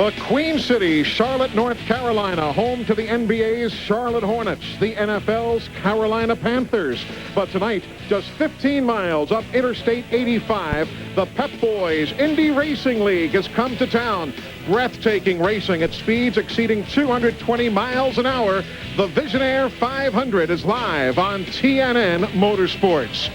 The Queen City, Charlotte, North Carolina, home to the NBA's Charlotte Hornets, the NFL's Carolina Panthers. But tonight, just 15 miles up Interstate 85, the Pep Boys Indy Racing League has come to town. Breathtaking racing at speeds exceeding 220 miles an hour. The Visionaire 500 is live on TNN Motorsports.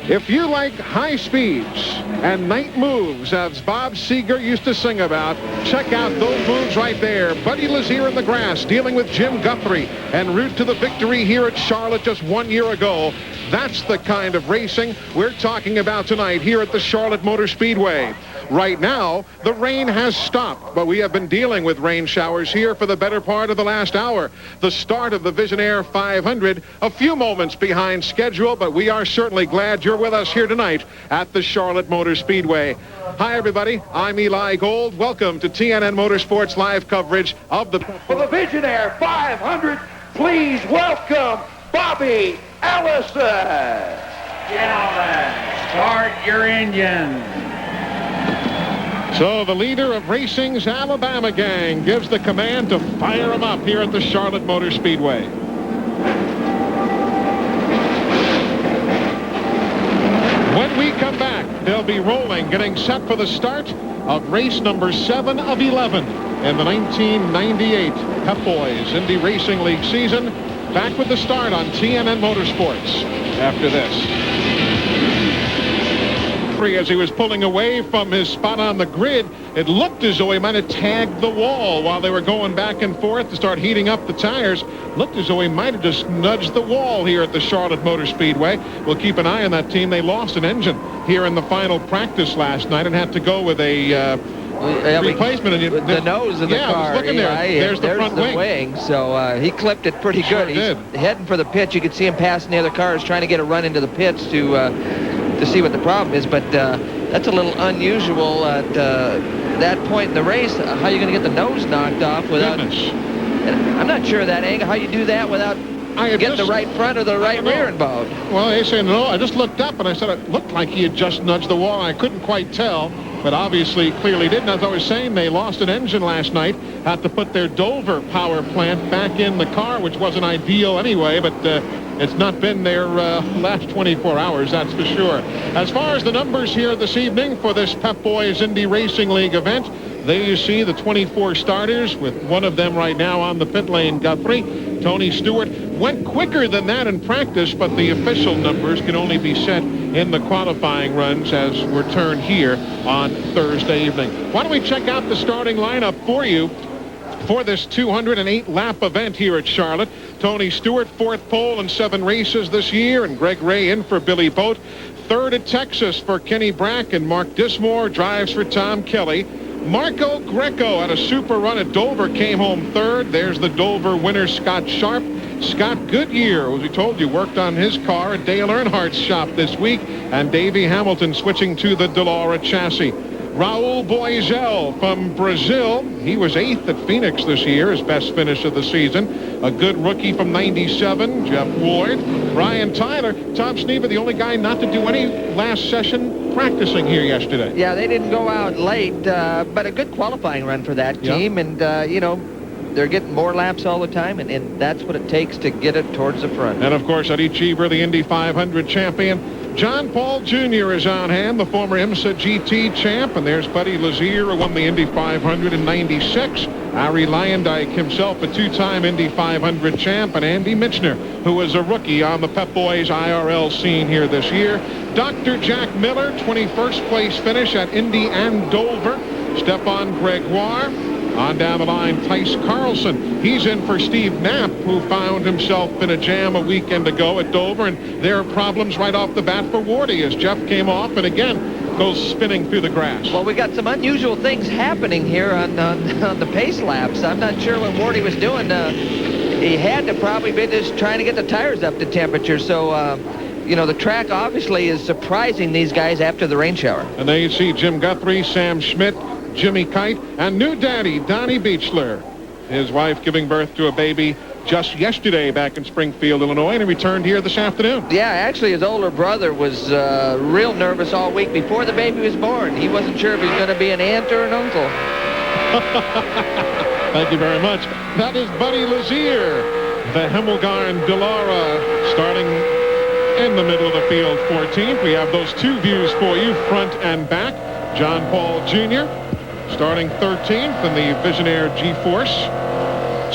If you like high speeds and night moves, as Bob Seger used to sing about, check out those moves right there. Buddy Lazier in the grass dealing with Jim Guthrie en route to the victory here at Charlotte just 1 year ago. That's the kind of racing we're talking about tonight here at the Charlotte Motor Speedway. Right now, the rain has stopped, but we have been dealing with rain showers here for the better part of the last hour. The start of the Visionaire 500, a few moments behind schedule, but we are certainly glad you're with us here tonight at the Charlotte Motor Speedway. Hi, everybody. I'm Eli Gold. Welcome to TNN Motorsports live coverage of the... For the Visionaire 500, please welcome Bobby Allison. Gentlemen, start your engines. So the leader of racing's Alabama gang gives the command to fire them up here at the Charlotte Motor Speedway. When we come back, they'll be rolling, getting set for the start of race number 7 of 11 in the 1998 Pep Boys Indy Racing League season. Back with the start on TNN Motorsports after this. As he was pulling away from his spot on the grid, it looked as though he might have tagged the wall while they were going back and forth to start heating up the tires. Looked as though he might have just nudged the wall here at the Charlotte Motor Speedway. We'll keep an eye on that team. They lost an engine here in the final practice last night and had to go with a replacement. And the nose of the car. I was looking there. There's the front wing. So he clipped it pretty good. He's heading for the pits. You could see him passing the other cars, trying to get a run into the pits to see what the problem is. But that's a little unusual at that point in the race. How are you going to get the nose knocked off without... I'm not sure of that angle. How you do that without getting the right front or the right rear involved. Well, they say no. I just looked up and I said it looked like he had just nudged the wall. I couldn't quite tell, but obviously clearly didn't. As I was saying, they lost an engine last night. Had to put their Dover power plant back in the car, which wasn't ideal anyway, but it's not been their last 24 hours, that's for sure. As far as the numbers here this evening for this Pep Boys Indy Racing League event, there you see the 24 starters, with one of them right now on the pit lane, Guthrie. Tony Stewart went quicker than that in practice, but the official numbers can only be set in the qualifying runs as we're turned here on Thursday evening. Why don't we check out the starting lineup for you for this 208-lap event here at Charlotte. Tony Stewart, 4th pole in 7 races this year, and Greg Ray in for Billy Boat. 3rd at Texas for Kenny Brack, and Mark Dismore drives for Tom Kelly. Marco Greco had a super run at Dover, came home 3rd. There's the Dover winner, Scott Sharp. Scott Goodyear, as we told you, worked on his car at Dale Earnhardt's shop this week, and Davey Hamilton switching to the Delora chassis. Raul Boisel from Brazil. He was 8th at Phoenix this year, his best finish of the season. A good rookie from 97, Jeff Ward. Brian Tyler. Tom Sneva, the only guy not to do any last session practicing here yesterday. Yeah, they didn't go out late, but a good qualifying run for that team. And, you know, they're getting more laps all the time, and that's what it takes to get it towards the front. And, of course, Eddie Cheever, the Indy 500 champion. John Paul Jr. is on hand, the former IMSA GT champ. And there's Buddy Lazier, who won the Indy 500 in 96. Ari Lyondike himself, a 2-time Indy 500 champ. And Andy Michner, who was a rookie on the Pep Boys IRL scene here this year. Dr. Jack Miller, 21st place finish at Indy and Dover. Stephane Gregoire. On down the line, Tice Carlson. He's in for Steve Knapp, who found himself in a jam a weekend ago at Dover. And there are problems right off the bat for Wardy as Jeff came off and again goes spinning through the grass. Well, we got some unusual things happening here on the pace laps. I'm not sure what Wardy was doing. He had to probably be just trying to get the tires up to temperature. So, you know, the track obviously is surprising these guys after the rain shower. And there you see Jim Guthrie, Sam Schmidt, Jimmy Kite, and new daddy, Donnie Beechler. His wife giving birth to a baby just yesterday back in Springfield, Illinois, and he returned here this afternoon. Yeah, actually his older brother was real nervous all week before the baby was born. He wasn't sure if he was going to be an aunt or an uncle. Thank you very much. That is Buddy Lazier. The Hemmelgarn Dallara starting in the middle of the field, 14th. We have those two views for you, front and back. John Paul Jr. starting 13th in the Visionaire G-Force.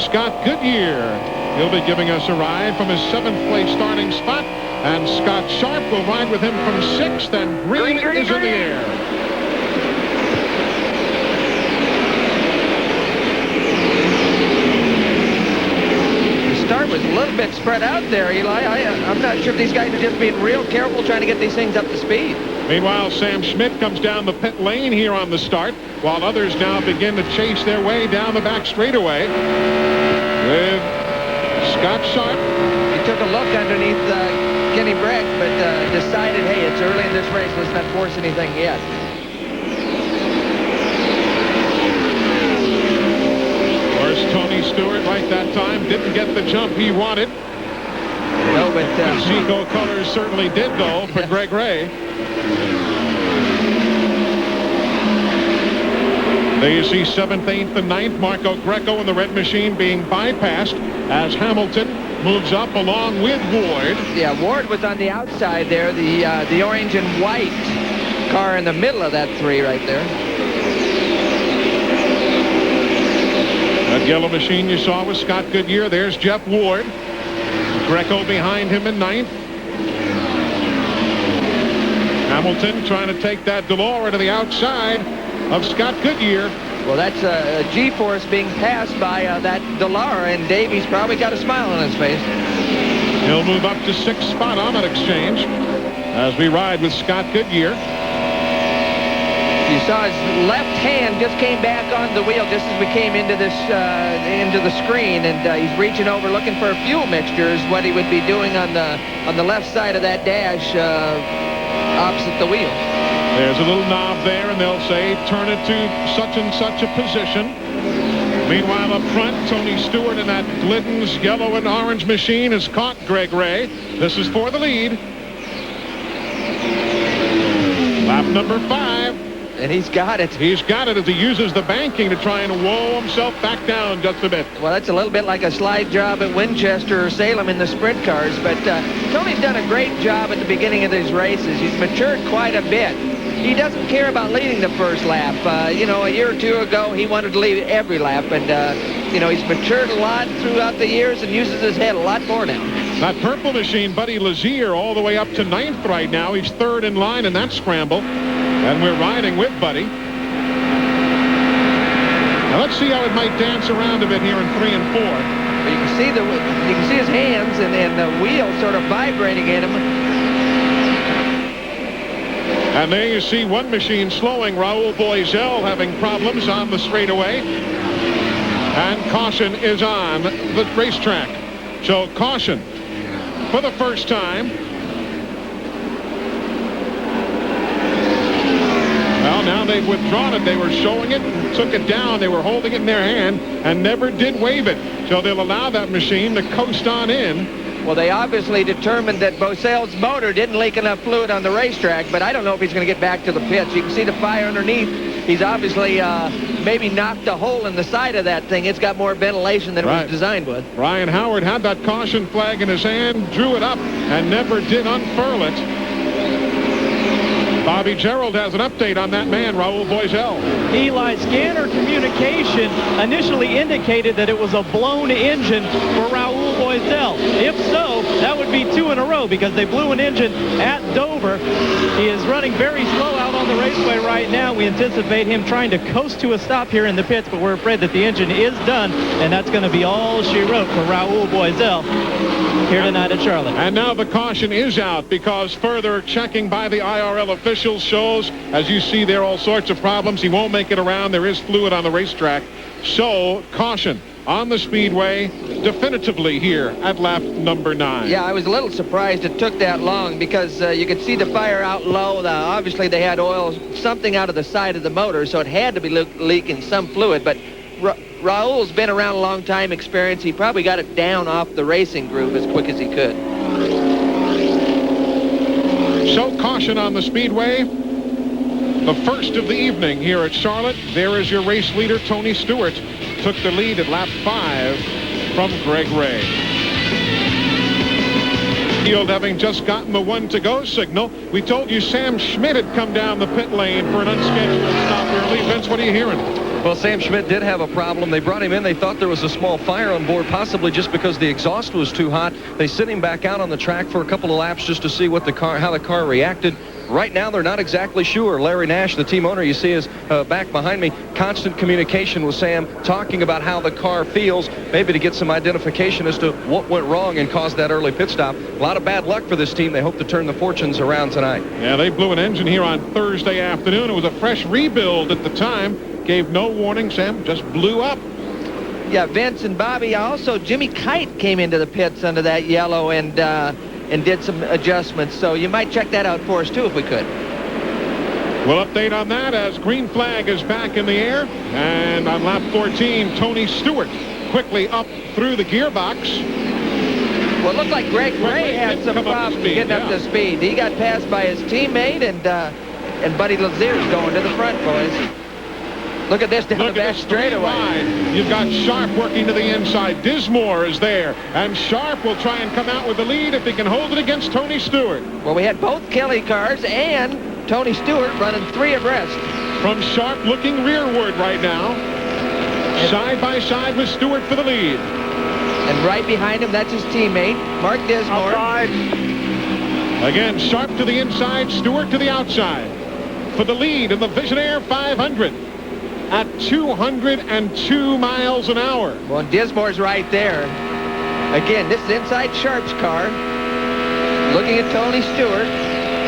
Scott Goodyear, he'll be giving us a ride from his 7th place starting spot. And Scott Sharp will ride with him from 6th, and green is in the air. Start was a little bit spread out there, Eli. I'm not sure if these guys are just being real careful trying to get these things up to speed. Meanwhile, Sam Schmidt comes down the pit lane here on the start, while others now begin to chase their way down the back straightaway with Scott Sharp. He took a look underneath Kenny Breck, but decided, hey, it's early in this race. Let's not force anything yet. Tony Stewart, right that time, didn't get the jump he wanted. No, but Zico colors certainly did, though, for Greg Ray. There you see 7th, 8th, and 9th. Marco Greco in the red machine being bypassed as Hamilton moves up along with Ward. Yeah, Ward was on the outside there. The orange and white car in the middle of that 3 right there. That yellow machine you saw was Scott Goodyear. There's Jeff Ward. Greco behind him in 9th. Hamilton trying to take that Dallara to the outside of Scott Goodyear. Well, that's a G-force being passed by that Dallara, and Davies probably got a smile on his face. He'll move up to 6th spot on that exchange as we ride with Scott Goodyear. You saw his left hand just came back on the wheel just as we came into this into the screen, and he's reaching over looking for a fuel mixture is what he would be doing on the left side of that dash opposite the wheel. There's a little knob there, and they'll say turn it to such and such a position. Meanwhile, up front, Tony Stewart in that Glidden's yellow and orange machine has caught Greg Ray. This is for the lead. Lap number 5. And he's got it. He's got it as he uses the banking to try and whoa himself back down just a bit. Well, that's a little bit like a slide job at Winchester or Salem in the sprint cars. But Tony's done a great job at the beginning of these races. He's matured quite a bit. He doesn't care about leading the first lap. You know, a year or two ago, he wanted to lead every lap. And, you know, he's matured a lot throughout the years and uses his head a lot more now. That purple machine, Buddy Lazier, all the way up to 9th right now. He's 3rd in line in that scramble. And we're riding with Buddy. Now let's see how it might dance around a bit here in 3 and 4. You can see his hands and the wheel sort of vibrating in him. And there you see one machine slowing. Raul Boisel having problems on the straightaway. And caution is on the racetrack. So caution for the first time. Well, now they've withdrawn it. They were showing it and took it down. They were holding it in their hand and never did wave it. So they'll allow that machine to coast on in. Well, they obviously determined that Bosel's motor didn't leak enough fluid on the racetrack, but I don't know if he's going to get back to the pits. You can see the fire underneath. He's obviously maybe knocked a hole in the side of that thing. It's got more ventilation than it was designed with. Ryan Howard had that caution flag in his hand, drew it up, and never did unfurl it. Bobby Gerald has an update on that man, Raul Boisel. Eli, scanner communication initially indicated that it was a blown engine for Raul Boisel. If so, that would be 2 in a row because they blew an engine at Dover. He is running very slow out on the raceway right now. We anticipate him trying to coast to a stop here in the pits, but we're afraid that the engine is done, and that's going to be all she wrote for Raul Boisel here tonight at Charlotte. And now the caution is out because further checking by the IRL officials shows, as you see there, all sorts of problems. He won't make it around. There is fluid on the racetrack. So caution on the speedway definitively here at lap number 9. Yeah, I was a little surprised it took that long because you could see the fire out low. Obviously they had oil, something out of the side of the motor, so it had to be leaking some fluid. But Raul's been around a long time, experience. He probably got it down off the racing groove as quick as he could. So caution on the speedway. the first of the evening here at Charlotte. There is your race leader, Tony Stewart. Took the lead at lap 5 from Greg Ray. Field having just gotten the 1 to go signal. We told you Sam Schmidt had come down the pit lane for an unscheduled stop early. Vince, what are you hearing? Well, Sam Schmidt did have a problem. They brought him in. They thought there was a small fire on board, possibly just because the exhaust was too hot. They sent him back out on the track for a couple of laps just to see what how the car reacted. Right now, they're not exactly sure. Larry Nash, the team owner, you see is back behind me. Constant communication with Sam, talking about how the car feels, maybe to get some identification as to what went wrong and caused that early pit stop. A lot of bad luck for this team. They hope to turn the fortunes around tonight. Yeah, they blew an engine here on Thursday afternoon. It was a fresh rebuild at the time. Gave no warning. Sam just blew up. Yeah, Vince and Bobby. Also, Jimmy Kite came into the pits under that yellow and did some adjustments. So you might check that out for us, too, if we could. We'll update on that as green flag is back in the air. And on lap 14, Tony Stewart quickly up through the gearbox. Well, it looked like Greg Ray had some problems getting up to speed. He got passed by his teammate, and Buddy Lazier's going to the front, boys. Look at this down the back straightaway. You've got Sharp working to the inside. Dismore is there. And Sharp will try and come out with the lead if he can hold it against Tony Stewart. Well, we had both Kelly cars and Tony Stewart running 3 abreast. From Sharp looking rearward right now. Side by side with Stewart for the lead. And right behind him, that's his teammate, Mark Dismore. Outside. Again, Sharp to the inside, Stewart to the outside. For the lead in the Visionaire 500. At 202 miles an hour. Well, Dismore's right there. Again, this is inside Sharp's car. Looking at Tony Stewart,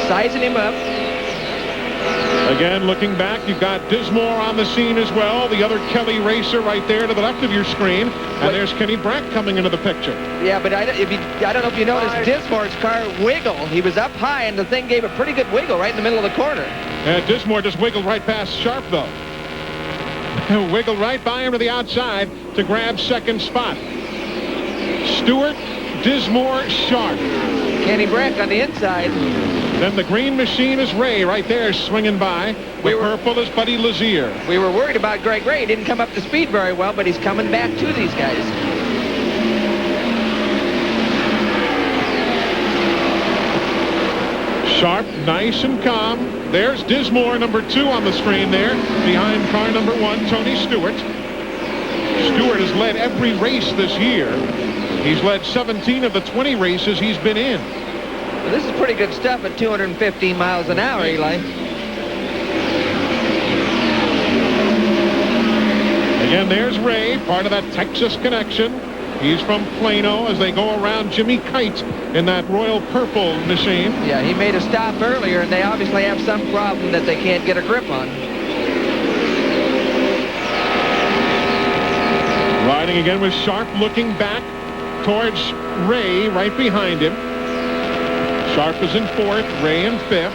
sizing him up. Again, looking back, you've got Dismore on the scene as well. The other Kelly racer right there to the left of your screen. And there's Kenny Brack coming into the picture. Yeah, but I don't know if you noticed, Dismore's car wiggled. He was up high, and the thing gave a pretty good wiggle right in the middle of the corner. And Dismore just wiggled right past Sharp, though. Wiggled right by him to the outside to grab second spot. Stewart, Dismore, Sharp. Kenny Brack on the inside. Then the green machine is Ray right there swinging by. The purple is Buddy Lazier. We were worried about Greg Ray. He didn't come up to speed very well, but he's coming back to these guys. Sharp, nice and calm. There's Dismore, number 2 on the screen there, behind car number 1, Tony Stewart. Stewart has led every race this year. He's led 17 of the 20 races he's been in. Well, this is pretty good stuff at 215 miles an hour, Eli. Again, there's Ray, part of that Texas connection. He's from Plano as they go around Jimmy Kite in that royal purple machine. Yeah, he made a stop earlier, and they obviously have some problem that they can't get a grip on. Riding again with Sharp, looking back towards Ray right behind him. Sharp is in 4th, Ray in 5th.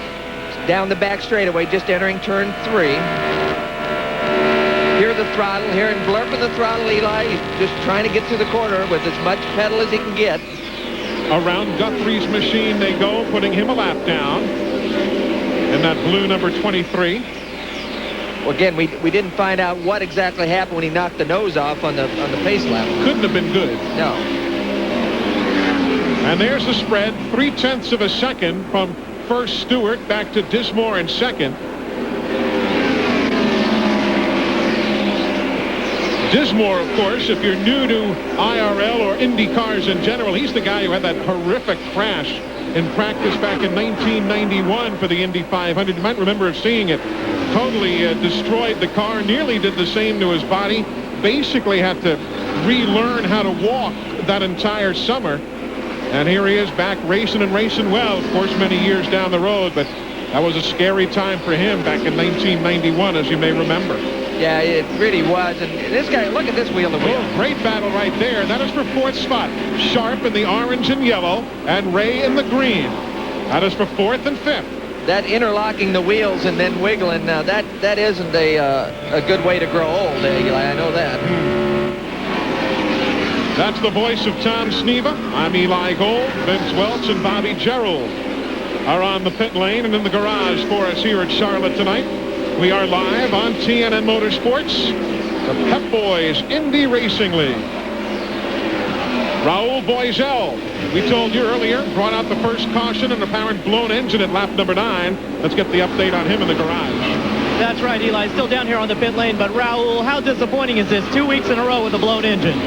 Down the back straightaway, just entering turn 3. Hear the throttle, hearing blurping the throttle, Eli. He's just trying to get through the corner with as much pedal as he can get. Around Guthrie's machine they go, putting him a lap down in that blue number 23. Well, again, we didn't find out what exactly happened when he knocked the nose off on the pace lap. Couldn't have been good. No. And there's the spread, 0.3 of a second from first Stewart back to Dismore in second. Dismore, of course, if you're new to IRL or Indy cars in general, he's the guy who had that horrific crash in practice back in 1991 for the Indy 500. You might remember seeing it. Totally destroyed the car, nearly did the same to his body. Basically had to relearn how to walk that entire summer. And here he is back racing and racing well, of course, many years down the road. But that was a scary time for him back in 1991, as you may remember. Yeah, it really was. And this guy, look at this wheel to wheel. Oh, great battle right there. That is for 4th spot. Sharp in the orange and yellow, and Ray in the green. That is for 4th and 5th. That interlocking the wheels and then wiggling, that isn't a good way to grow old, Eli. I know that. That's the voice of Tom Sneva. I'm Eli Gold. Vince Welch and Bobby Gerald are on the pit lane and in the garage for us here at Charlotte tonight. We are live on TNN Motorsports, the Pep Boys Indy Racing League. Raul Boisel, we told you earlier, brought out the first caution, an apparent blown engine at lap number 9. Let's get the update on him in the garage. That's right, Eli. Still down here on the pit lane, but Raul, how disappointing is this? 2 weeks in a row with a blown engine.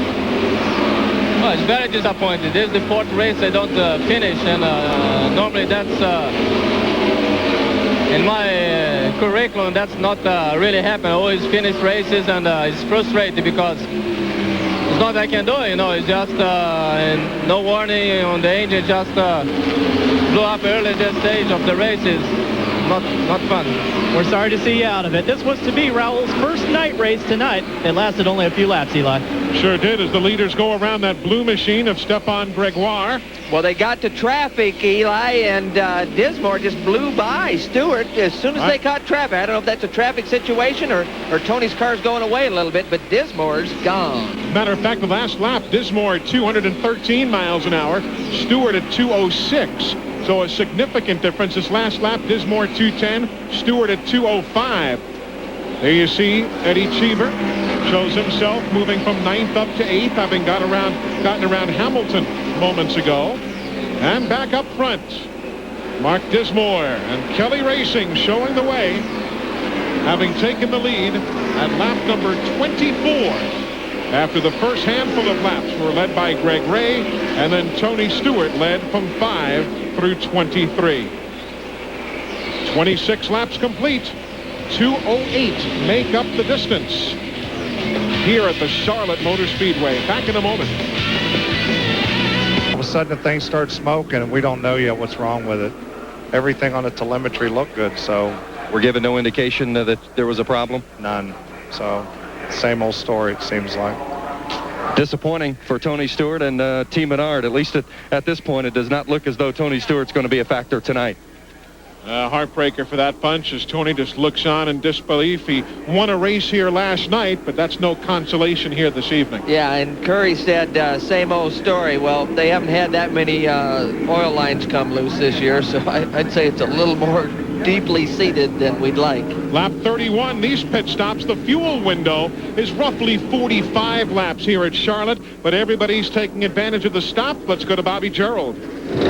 Well, it's very disappointing. This is the 4th race they don't finish, and normally that's in my curriculum. That's not really happen. I always finish races, and it's frustrating because it's not that I can do it. You know, it's just no warning on the engine. Just blew up early at this stage of the races. Not fun. We're sorry to see you out of it. This was to be Raul's first night race tonight. It lasted only a few laps, Eli. Sure did, as the leaders go around that blue machine of Stephane Gregoire. Well, they got to traffic, Eli, and Dismore just blew by Stewart as soon as they caught traffic. I don't know if that's a traffic situation or Tony's car's going away a little bit, but Dismore's gone. Matter of fact, the last lap, Dismore at 213 miles an hour, Stewart at 206. So a significant difference. This last lap, Dismore 210, Stewart at 205. There you see Eddie Cheever shows himself moving from 9th up to 8th, having gotten around Hamilton moments ago. And back up front, Mark Dismore and Kelly Racing showing the way, having taken the lead at lap number 24. After the first handful of laps were led by Greg Ray, and then Tony Stewart led from 5 through 23. 26 laps complete. 2:08 make up the distance here at the Charlotte Motor Speedway. Back in a moment. All of a sudden the thing starts smoking and we don't know yet what's wrong with it. Everything on the telemetry looked good, so We're given no indication that there was a problem? none. So same old story, it seems like. Disappointing for Tony Stewart and Team Menard. At least at this point, it does not look as though Tony Stewart's going to be a factor tonight. Heartbreaker for that bunch as Tony just looks on in disbelief. He won a race here last night, but that's no consolation here this evening. Yeah, and Curry said same old story. Well, they haven't had that many oil lines come loose this year, so I'd say it's a little more deeply seated than we'd like. Lap 31, these pit stops, the fuel window is roughly 45 laps here at Charlotte, but everybody's taking advantage of the stop. Let's go to Bobby Gerald.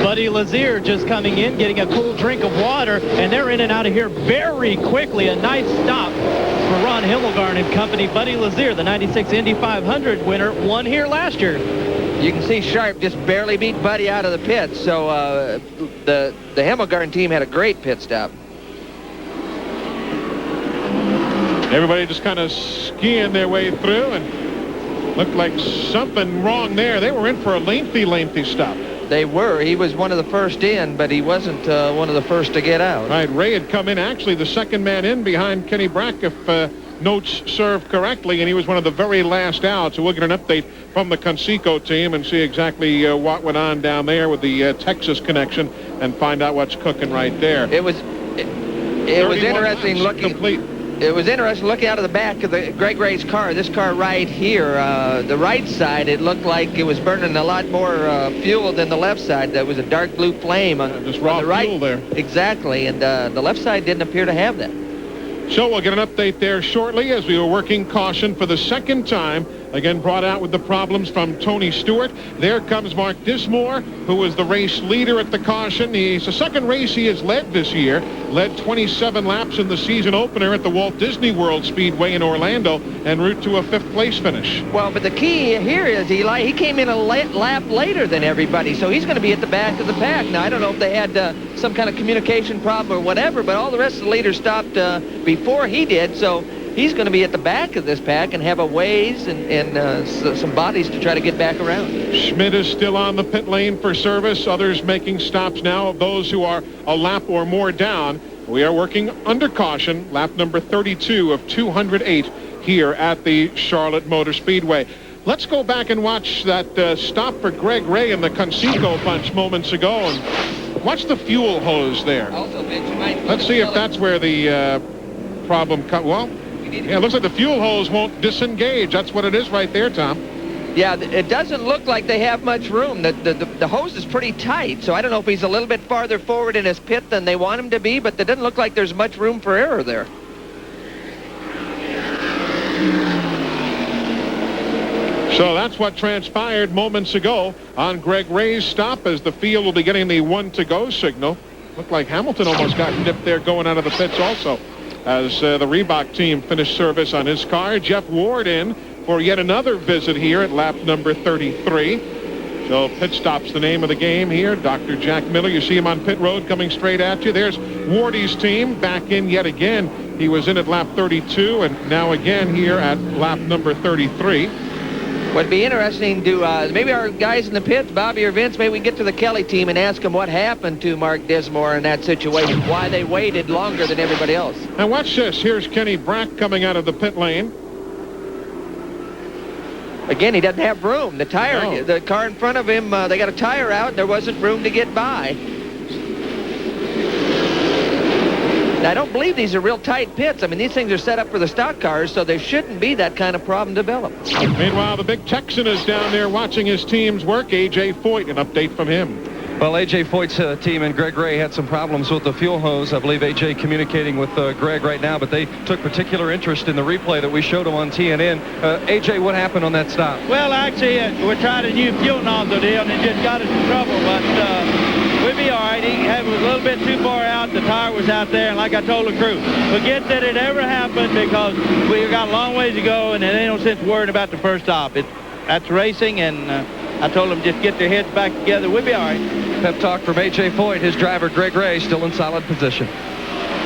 Buddy Lazier just coming in, getting a cool drink of water, and they're in and out of here very quickly. A nice stop for Ron Himmelgarn and company. Buddy Lazier, the 96 Indy 500 winner, won here last year. You can see Sharp just barely beat Buddy out of the pits, so the Himmelgarn team had a great pit stop. Everybody just kind of skiing their way through, and looked like something wrong there. They were in for a lengthy stop. They were. He was one of the first in, but he wasn't one of the first to get out. Right, Ray had come in, actually the second man in behind Kenny Brack, if notes serve correctly, and he was one of the very last out. So we'll get an update from the Conseco team and see exactly what went on down there with the Texas connection and find out what's cooking right there. It was interesting looking. Complete. It was interesting looking out of the back of the Greg Ray's car. This car right here, the right side, it looked like it was burning a lot more fuel than the left side. That was a dark blue flame on, just raw on the right. fuel there. Exactly, and the left side didn't appear to have that. So we'll get an update there shortly as we were working caution for the second time. Again, brought out with the problems from Tony Stewart. There comes Mark Dismore, who was the race leader at the caution. It's the second race he has led this year. Led 27 laps in the season opener at the Walt Disney World Speedway in Orlando en route to a 5th place finish. Well, but the key here is, Eli, he came in a lap later than everybody, so he's going to be at the back of the pack. Now, I don't know if they had some kind of communication problem or whatever, but all the rest of the leaders stopped before he did, so he's going to be at the back of this pack and have a ways and some bodies to try to get back around. Schmidt is still on the pit lane for service. Others making stops now of those who are a lap or more down. We are working under caution, lap number 32 of 208 here at the Charlotte Motor Speedway. Let's go back and watch that stop for Greg Ray and the Conseco bunch moments ago, and watch the fuel hose there. Also, Vince, you might Let's see if that's where the problem comes. Well, yeah, it looks like the fuel hose won't disengage. That's what it is right there, Tom. Yeah, it doesn't look like they have much room. The hose is pretty tight, so I don't know if he's a little bit farther forward in his pit than they want him to be, but it doesn't look like there's much room for error there. So that's what transpired moments ago on Greg Ray's stop, as the field will be getting the 1-to-go signal. Looked like Hamilton almost got nipped there going out of the pits also, as the Reebok team finished service on his car. Jeff Ward in for yet another visit here at lap number 33. So pit stop's the name of the game here. Dr. Jack Miller, you see him on pit road coming straight at you. There's Wardy's team back in yet again. He was in at lap 32 and now again here at lap number 33. Would be interesting to maybe our guys in the pits, Bobby or Vince, maybe we can get to the Kelly team and ask them what happened to Mark Dismore in that situation, why they waited longer than everybody else. And watch this. Here's Kenny Brack coming out of the pit lane. Again, he doesn't have room. The tire, No. the car in front of him, they got a tire out, and there wasn't room to get by. Now, I don't believe these are real tight pits. I mean, these things are set up for the stock cars, so there shouldn't be that kind of problem developed. Meanwhile, the big Texan is down there watching his team's work. A.J. Foyt, an update from him. Well, A.J. Foyt's team and Greg Ray had some problems with the fuel hose. I believe A.J. communicating with Greg right now, but they took particular interest in the replay that we showed them on TNN. A.J., what happened on that stop? Well, actually, we tried a new fuel nozzle deal, and it just got us in trouble, but we'd be all right. He was a little bit too far out. The tire was out there, and like I told the crew, forget that it ever happened, because we got a long ways to go, and it ain't no sense worrying about the first stop. That's racing, and I told them just get their heads back together. We'll be all right. Pep talk from A.J. Foyt. His driver, Greg Ray, still in solid position.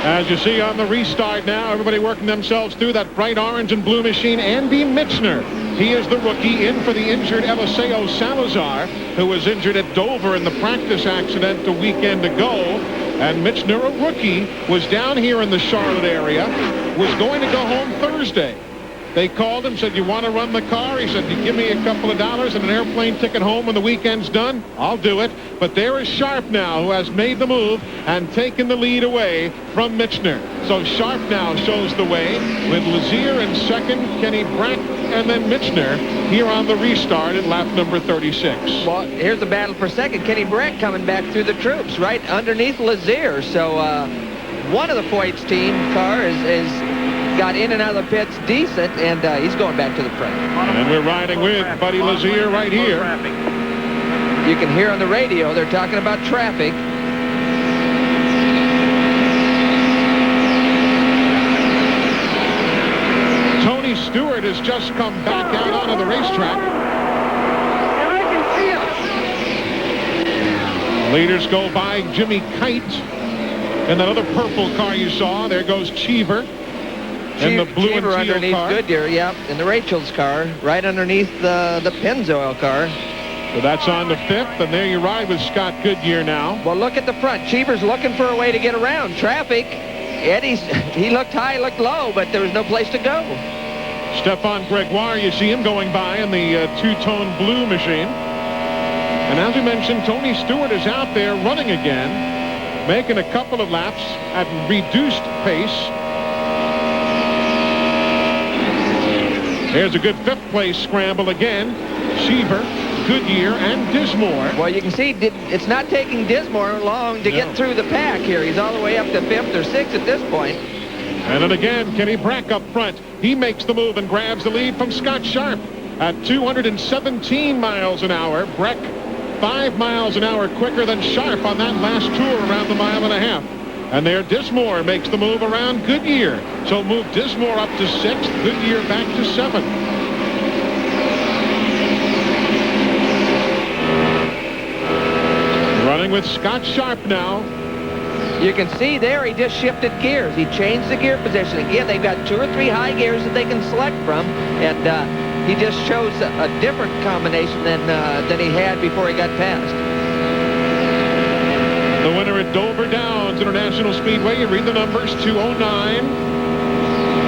As you see on the restart now, everybody working themselves through that bright orange and blue machine. Andy Michner, he is the rookie in for the injured Eliseo Salazar, who was injured at Dover in the practice accident a weekend ago. And Michner, a rookie, was down here in the Charlotte area, was going to go home Thursday. They called him, said, you want to run the car? He said, you give me a couple of dollars and an airplane ticket home when the weekend's done? I'll do it. But there is Sharp now, who has made the move and taken the lead away from Michner. So Sharp now shows the way with Lazier in second, Kenny Brack, and then Michner here on the restart at lap number 36. Well, here's the battle for second. Kenny Brack coming back through the troops right underneath Lazier. So one of the Foyt's team car is got in and out of the pits decent, and he's going back to the front. And we're riding with Buddy Lazier right here. You can hear on the radio they're talking about traffic. Tony Stewart has just come back out onto the racetrack. Leaders go by Jimmy Kite and that other purple car you saw. There goes Cheever. And the blue and teal underneath car. Goodyear, yep, in the Rachel's car, right underneath the Pennzoil car. So that's on the fifth, and there you ride with Scott Goodyear now. Well, look at the front. Cheever's looking for a way to get around traffic. Eddie's, he looked high, looked low, but there was no place to go. Stefan Gregoire, you see him going by in the two-tone blue machine. And as we mentioned, Tony Stewart is out there running again, making a couple of laps at reduced pace. There's a good fifth-place scramble again. Cheever, Goodyear, and Dismore. Well, you can see it's not taking Dismore long to get through the pack here. He's all the way up to fifth or sixth at this point. And then again, Kenny Brack up front. He makes the move and grabs the lead from Scott Sharp at 217 miles an hour. Brack 5 miles an hour quicker than Sharp on that last tour around the mile and a half. And there Dismore makes the move around Goodyear. So move Dismore up to sixth, Goodyear back to seventh. Running with Scott Sharp now. You can see there he just shifted gears. He changed the gear position. Again, they've got 2 or 3 high gears that they can select from. And he just chose a different combination than he had before he got past. The winner at Dover Downs International Speedway, you read the numbers, 209.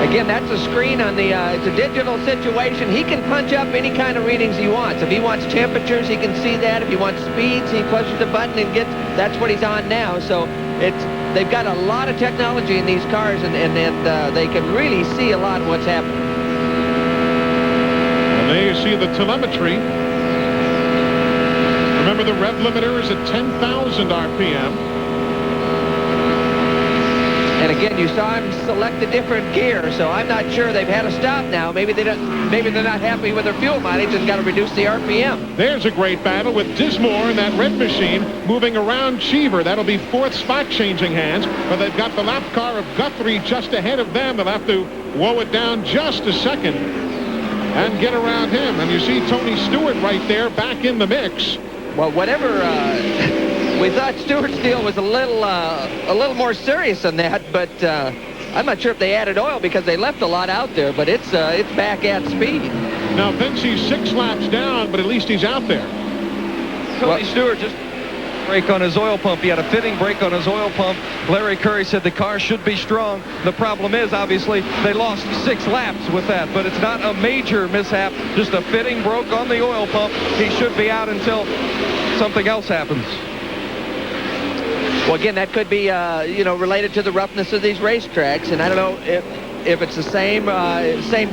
Again, that's a screen on the, it's a digital situation. He can punch up any kind of readings he wants. If he wants temperatures, he can see that. If he wants speeds, he pushes the button and gets, that's what he's on now. So they've got a lot of technology in these cars, and they can really see a lot of what's happening. And there you see the telemetry. Remember, the rev limiter is at 10,000 RPM. And again, you saw him select a different gear, so I'm not sure they've had a stop now. Maybe they're not happy with their fuel mileage and got to reduce the RPM. There's a great battle with Dismore and that red machine moving around Cheever. That'll be fourth spot changing hands, but they've got the lap car of Guthrie just ahead of them. They'll have to whoa it down just a second and get around him. And you see Tony Stewart right there back in the mix. Well, whatever, we thought Stewart's deal was a little more serious than that, but I'm not sure if they added oil because they left a lot out there, but it's back at speed. Now, Vince, he's 6 laps down, but at least he's out there. Tony Stewart just brake on his oil pump. He had a fitting brake on his oil pump. Larry Curry said the car should be strong. The problem is, obviously, they lost 6 laps with that, but it's not a major mishap. Just a fitting broke on the oil pump. He should be out until something else happens. Well, again, that could be, related to the roughness of these racetracks, and I don't know if it's the same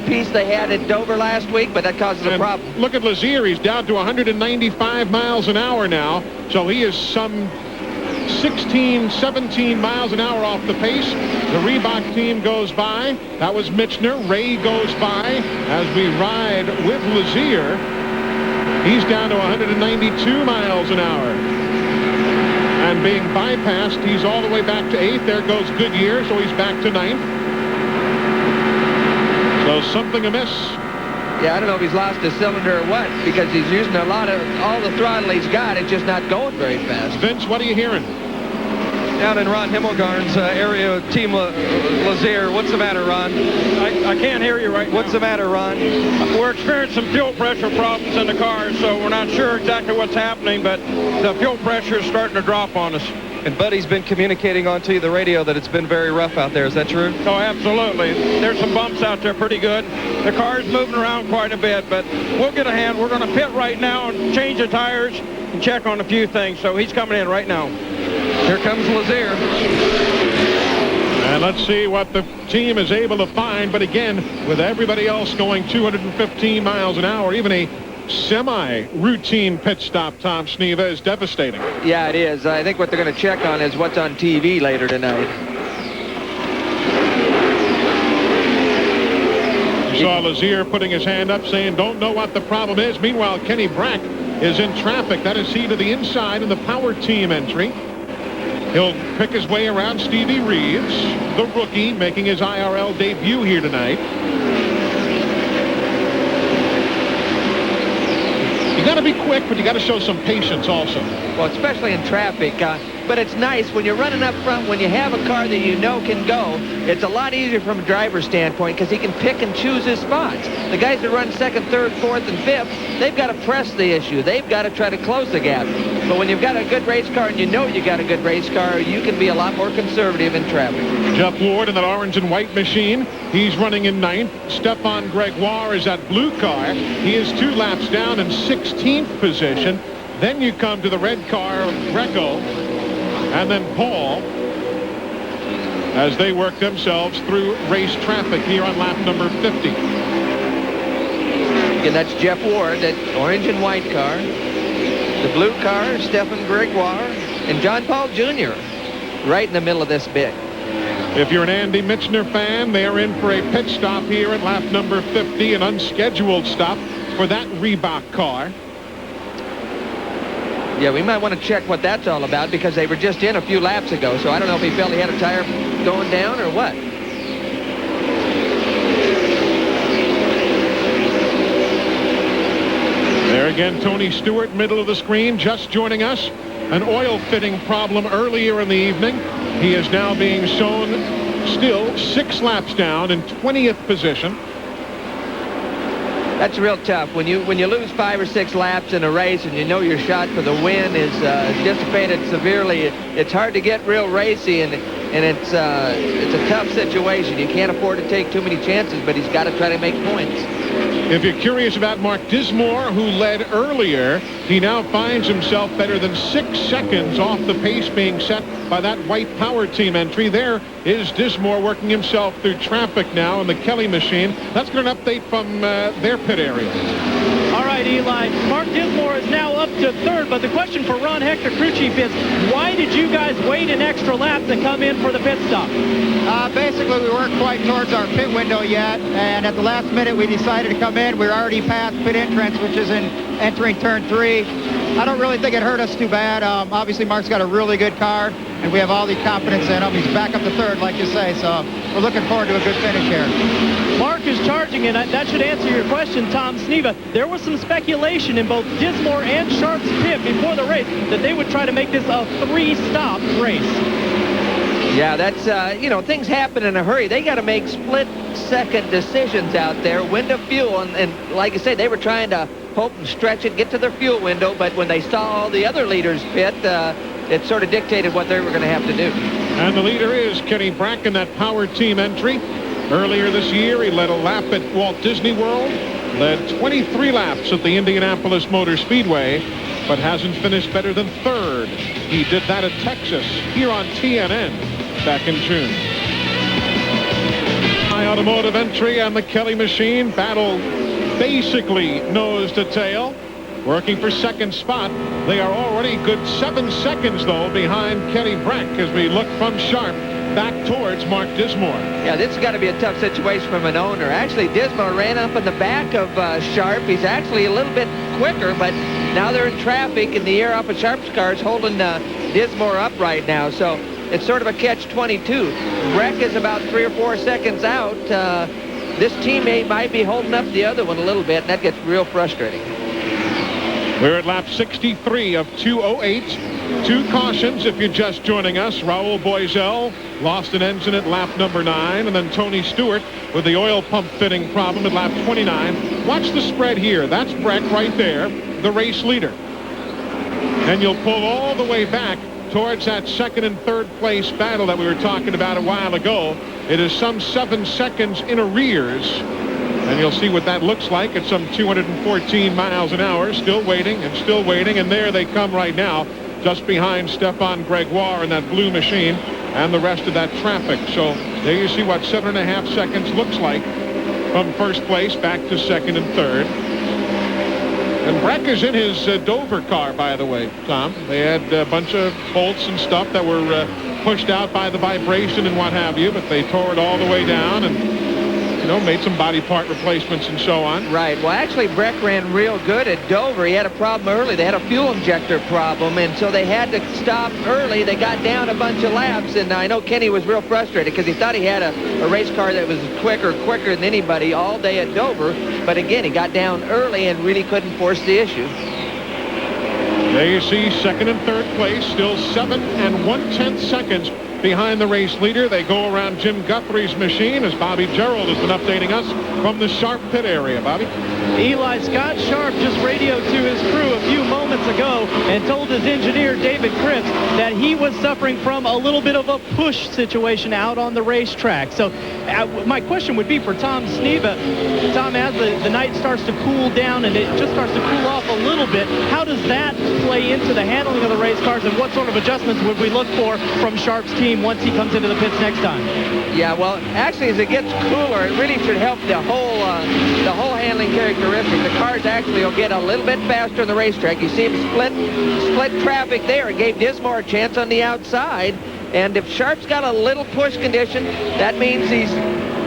piece they had at Dover last week, but that causes a problem. Look at Lazier. He's down to 195 miles an hour now, so he is some 16, 17 miles an hour off the pace. The Reebok team goes by. That was Michener. Ray goes by as we ride with Lazier. He's down to 192 miles an hour. And being bypassed, he's all the way back to 8th. There goes Goodyear, so he's back to 9th. So something amiss. Yeah, I don't know if he's lost a cylinder or what, because he's using all the throttle he's got. It's just not going very fast. Vince, what are you hearing? Down in Ron Himmelgarn's area, Team Lazier. What's the matter, Ron? I can't hear you right now. What's the matter, Ron? We're experiencing some fuel pressure problems in the car, so we're not sure exactly what's happening, but the fuel pressure is starting to drop on us. And Buddy's been communicating onto the radio that it's been very rough out there. Is that true? Oh, absolutely. There's some bumps out there pretty good. The car's moving around quite a bit, but we'll get a hand. We're going to pit right now and change the tires and check on a few things. So he's coming in right now. Here comes Lazier. And let's see what the team is able to find. But again, with everybody else going 215 miles an hour, even a semi-routine pit stop, Tom Sneva, is devastating. Yeah, it is. I think what they're going to check on is what's on TV later tonight. You saw Lazier putting his hand up saying, don't know what the problem is. Meanwhile, Kenny Brack is in traffic. That is he to the inside in the power team entry. He'll pick his way around Stevie Reeves, the rookie, making his IRL debut here tonight. You got to be quick, but you got to show some patience also. Well, especially in traffic. But it's nice when you're running up front, when you have a car that you know can go, it's a lot easier from a driver's standpoint because he can pick and choose his spots. The guys that run 2nd, 3rd, 4th, and 5th, they've got to press the issue. They've got to try to close the gap. But when you've got a good race car and you know you got a good race car, you can be a lot more conservative in traffic. Jeff Ward in that orange and white machine. He's running in 9th. Stefan Gregoire is that blue car. He is 2 laps down in 16th position. Then you come to the red car of Greco and then Paul as they work themselves through race traffic here on lap number 50. And that's Jeff Ward, that orange and white car. The blue car, Stefan Gregoire, and John Paul Jr. right in the middle of this bit. If you're an Andy Michener fan, they are in for a pit stop here at lap number 50, an unscheduled stop for that Reebok car. Yeah, we might want to check what that's all about because they were just in a few laps ago, so I don't know if he felt he had a tire going down or what. There again, Tony Stewart, middle of the screen, just joining us. An oil fitting problem earlier in the evening. He is now being shown still 6 laps down in 20th position. That's real tough. When you lose 5 or 6 laps in a race and you know your shot for the win is dissipated severely, it's hard to get real racy, and it's a tough situation. You can't afford to take too many chances, but he's got to try to make points. If you're curious about Mark Dismore, who led earlier, he now finds himself better than 6 seconds off the pace being set by that white power team entry. There is Dismore working himself through traffic now in the Kelly machine. Let's get an update from their pit area. All right. right, Eli. Mark Dismore is now up to third, but the question for Ron Hector, crew chief, is why did you guys wait an extra lap to come in for the pit stop? Basically, we weren't quite towards our pit window yet, and at the last minute, we decided to come in. We were already past pit entrance, which is in entering turn 3. I don't really think it hurt us too bad. Obviously, Mark's got a really good car, and we have all the confidence in him. He's back up to third, like you say, so we're looking forward to a good finish here. Mark is charging, and that should answer your question, Tom Sneva. There was some speculation in both Dismore and Sharp's pit before the race that they would try to make this a 3-stop race. Yeah, that's, things happen in a hurry. They got to make split-second decisions out there. Window fuel, and like I say, they were trying to hope and stretch it, get to their fuel window, but when they saw all the other leaders pit, it sort of dictated what they were going to have to do. And the leader is Kenny Brack in that power team entry. Earlier this year, he led a lap at Walt Disney World, led 23 laps at the Indianapolis Motor Speedway, but hasn't finished better than third. He did that at Texas, here on TNN, back in June. High automotive entry and the Kelly machine battle basically nose to tail. Working for second spot. They are already good 7 seconds, though, behind Kenny Brack as we look from Sharp back towards Mark Dismore. Yeah, this has got to be a tough situation from an owner. Actually, Dismore ran up in the back of Sharp. He's actually a little bit quicker, but now they're in traffic, and the air off of Sharp's car is holding Dismore up right now. So it's sort of a catch-22. Brack is about 3 or 4 seconds out. This teammate might be holding up the other one a little bit, and that gets real frustrating. We're at lap 63 of 2:08. 2 cautions if you're just joining us. Raul Boisel lost an engine at lap number 9, and then Tony Stewart with the oil pump fitting problem at lap 29. Watch the spread here. That's Breck right there, the race leader. And you'll pull all the way back towards that second and third place battle that we were talking about a while ago. It is some 7 seconds in arrears. And you'll see what that looks like at some 214 miles an hour. Still waiting, and there they come right now, just behind Stefan Gregoire in that blue machine and the rest of that traffic. So there you see what 7.5 seconds looks like from first place back to second and third. And Breck is in his Dover car, by the way, Tom. They had a bunch of bolts and stuff that were pushed out by the vibration and what have you, but they tore it all the way down and made some body part replacements and so on. Right. Well, actually, Breck ran real good at Dover. He had a problem early. They had a fuel injector problem, and so they had to stop early. They got down a bunch of laps, and I know Kenny was real frustrated because he thought he had a race car that was quicker than anybody all day at Dover. But again, he got down early and really couldn't force the issue. There you see second and third place, still 7 1/10 seconds behind the race leader. They go around Jim Guthrie's machine as Bobby Gerald has been updating us from the Sharp pit area. Bobby? Eli, Scott Sharp just radioed to his crew a few moments ago and told his engineer, David Cripps, that he was suffering from a little bit of a push situation out on the racetrack. So my question would be for Tom Sneva. Tom, as the night starts to cool down and it just starts to cool off a little bit, how does that play into the handling of the race cars, and what sort of adjustments would we look for from Sharp's team once he comes into the pits next time? Yeah, well, actually, as it gets cooler, it really should help the whole handling characteristics. The cars actually will get a little bit faster on the racetrack. You see him split traffic there. It gave Dismore a chance on the outside. And if Sharp's got a little push condition, that means he's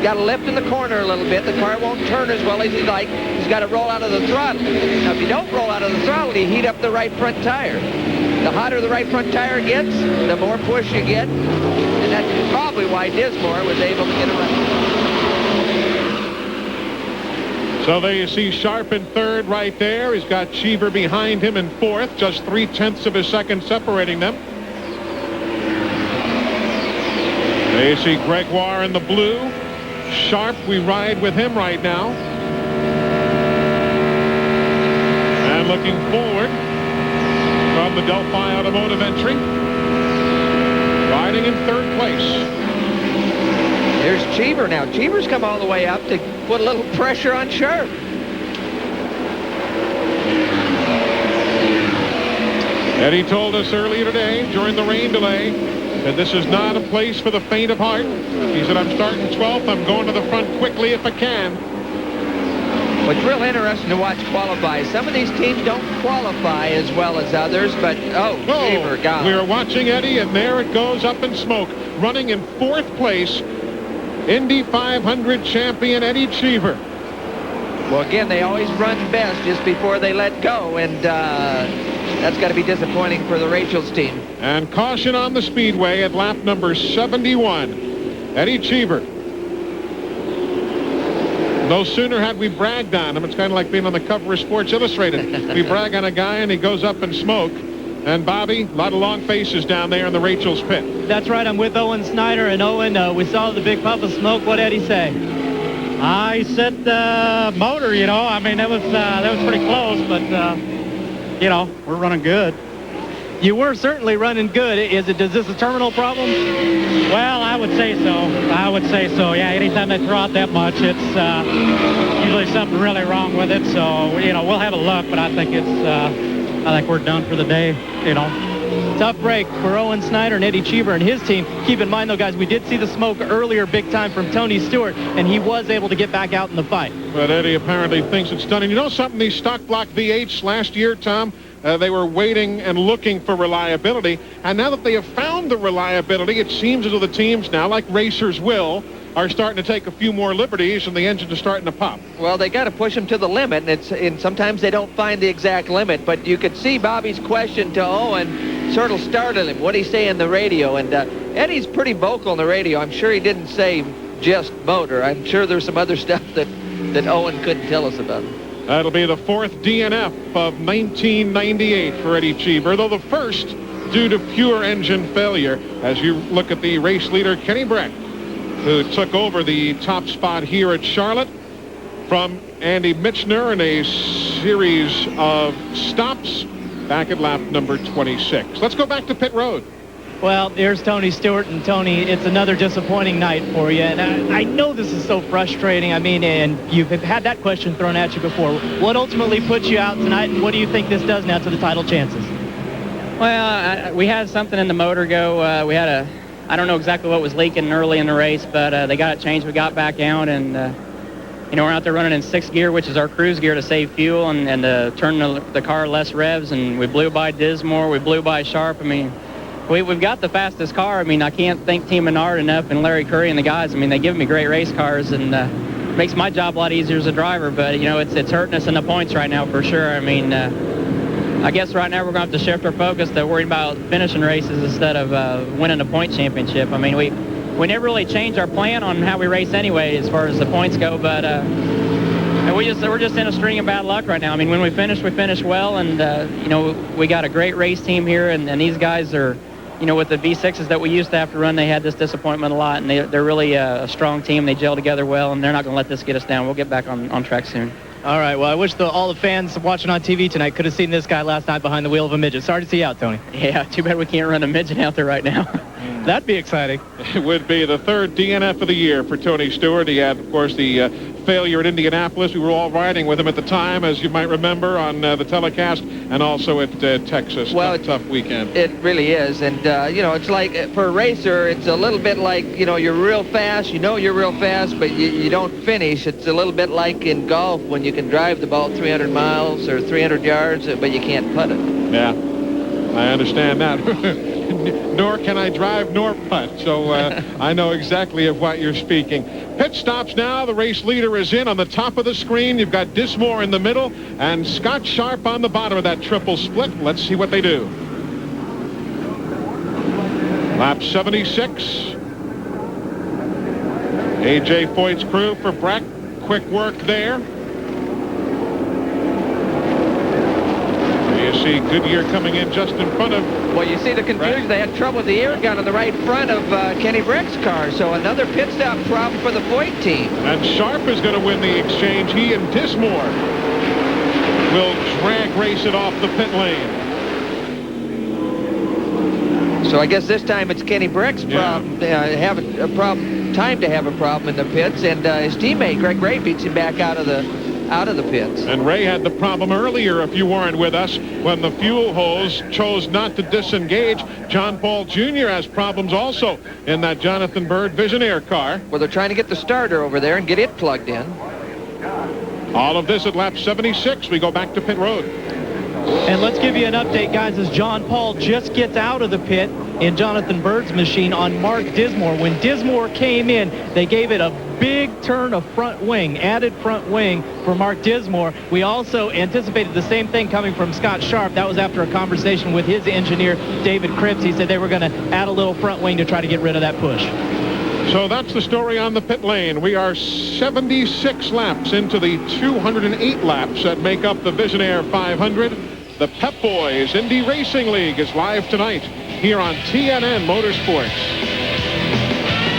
got to lift in the corner a little bit. The car won't turn as well as he'd like. He's got to roll out of the throttle. Now, if you don't roll out of the throttle, you heat up the right front tire. The hotter the right front tire gets, the more push you get. And that's probably why Dismore was able to get around. So there you see Sharp in third right there. He's got Cheever behind him in fourth, just 0.3 of a second separating them. There you see Gregoire in the blue. Sharp, we ride with him right now. And looking forward from the Delphi Automotive entry, riding in third place. There's Cheever now. Cheever's come all the way up to put a little pressure on Sharp. Eddie told us earlier today during the rain delay that this is not a place for the faint of heart. He said, I'm starting 12th. I'm going to the front quickly if I can. Well, it's real interesting to watch qualify. Some of these teams don't qualify as well as others, but, Cheever, God. We're watching Eddie, and there it goes up in smoke. Running in 4th place, Indy 500 champion Eddie Cheever. Well, again, they always run best just before they let go, and that's got to be disappointing for the Rachel's team. And caution on the speedway at lap number 71. Eddie Cheever. No sooner had we bragged on him. It's kind of like being on the cover of Sports Illustrated. We brag on a guy and he goes up in smoke. And Bobby, a lot of long faces down there in the Rachel's pit. That's right. I'm with Owen Snyder. And Owen, we saw the big puff of smoke. What did he say? I said motor, you know. I mean, that was pretty close, but, you know, we're running good. You were certainly running good. Is this a terminal problem? Well, I would say so. Yeah, anytime they throw out that much, it's usually something really wrong with it. So, you know, we'll have a look, but I think we're done for the day, you know. Tough break for Owen Snyder and Eddie Cheever and his team. Keep in mind, though, guys, we did see the smoke earlier big time from Tony Stewart, and he was able to get back out in the fight. But Eddie apparently thinks it's done. And you know something? These stock block V8s last year, Tom, they were waiting and looking for reliability. And now that they have found the reliability, it seems as though the teams now, like racers will, are starting to take a few more liberties, and the engines are starting to pop. Well, they got to push them to the limit, and sometimes they don't find the exact limit. But you could see Bobby's question to Owen sort of startled him. What did he say in the radio? And Eddie's pretty vocal in the radio. I'm sure he didn't say just motor. I'm sure there's some other stuff that Owen couldn't tell us about. That'll be the 4th DNF of 1998 for Eddie Cheever, though the first due to pure engine failure. As you look at the race leader, Kenny Breck, who took over the top spot here at Charlotte from Andy Michner in a series of stops back at lap number 26. Let's go back to pit road. Well, here's Tony Stewart, and Tony, it's another disappointing night for you. And I know this is so frustrating. I mean, and you've had that question thrown at you before. What ultimately puts you out tonight, and what do you think this does now to the title chances? Well, we had something in the motor go. We had I don't know exactly what was leaking early in the race, but they got it changed. We got back out, and you know, we're out there running in 6th gear, which is our cruise gear to save fuel and to turn the car less revs. And we blew by Dismore, we blew by Sharp. I mean, we've got the fastest car. I mean, I can't thank Team Menard enough and Larry Curry and the guys. I mean, they give me great race cars, and makes my job a lot easier as a driver. But you know, it's hurting us in the points right now for sure. I mean, I guess right now we're going to have to shift our focus to worrying about finishing races instead of winning a point championship. I mean, we never really changed our plan on how we race anyway as far as the points go, but we're just in a string of bad luck right now. I mean, when we finish well, and you know, we got a great race team here, and these guys are, you know, with the V6s that we used to have to run, they had this disappointment a lot, and they're really a strong team. They gel together well, and they're not going to let this get us down. We'll get back on track soon. All right, well, I wish all the fans watching on TV tonight could have seen this guy last night behind the wheel of a midget. Sorry to see you out, Tony. Yeah, too bad we can't run a midget out there right now. That'd be exciting. It would be the 3rd DNF of the year for Tony Stewart. He had, of course, the failure at Indianapolis. We were all riding with him at the time, as you might remember, on the telecast, and also at Texas. Well, tough weekend. It really is. And, you know, it's like, for a racer, it's a little bit like, you know, you're real fast. You know you're real fast, but you don't finish. It's a little bit like in golf when you can drive the ball 300 miles or 300 yards, but you can't putt it. Yeah, I understand that. Nor can I drive nor putt, so I know exactly of what you're speaking. Pit stops now. The race leader is in on the top of the screen. You've got Dismore in the middle and Scott Sharp on the bottom of that triple split. Let's see what they do. Lap 76. A.J. Foyt's crew for Breck. Quick work there. You see Goodyear coming in just in front of... Well, you see the confusion. They had trouble with the air gun on the right front of Kenny Breck's car. So another pit stop problem for the Foyt team. And Sharp is going to win the exchange. He and Dismore will drag race it off the pit lane. So I guess this time it's Kenny Breck's problem. Have a problem. Time to have a problem in the pits, and his teammate Greg Ray beats him back out of the pits. And Ray had the problem earlier, if you weren't with us, when the fuel hose chose not to disengage. John Paul Jr. has problems also in that Jonathan Byrd Visionaire car. Well, they're trying to get the starter over there and get it plugged in. All of this at lap 76. We go back to pit road. And let's give you an update, guys, as John Paul just gets out of the pit in Jonathan Bird's machine on Mark Dismore. When Dismore came in, they gave it a big turn of front wing, added front wing for Mark Dismore. We also anticipated the same thing coming from Scott Sharp. That was after a conversation with his engineer, David Cripps. He said they were going to add a little front wing to try to get rid of that push. So that's the story on the pit lane. We are 76 laps into the 208 laps that make up the Visionaire 500. The Pep Boys Indy Racing League is live tonight here on TNN Motorsports.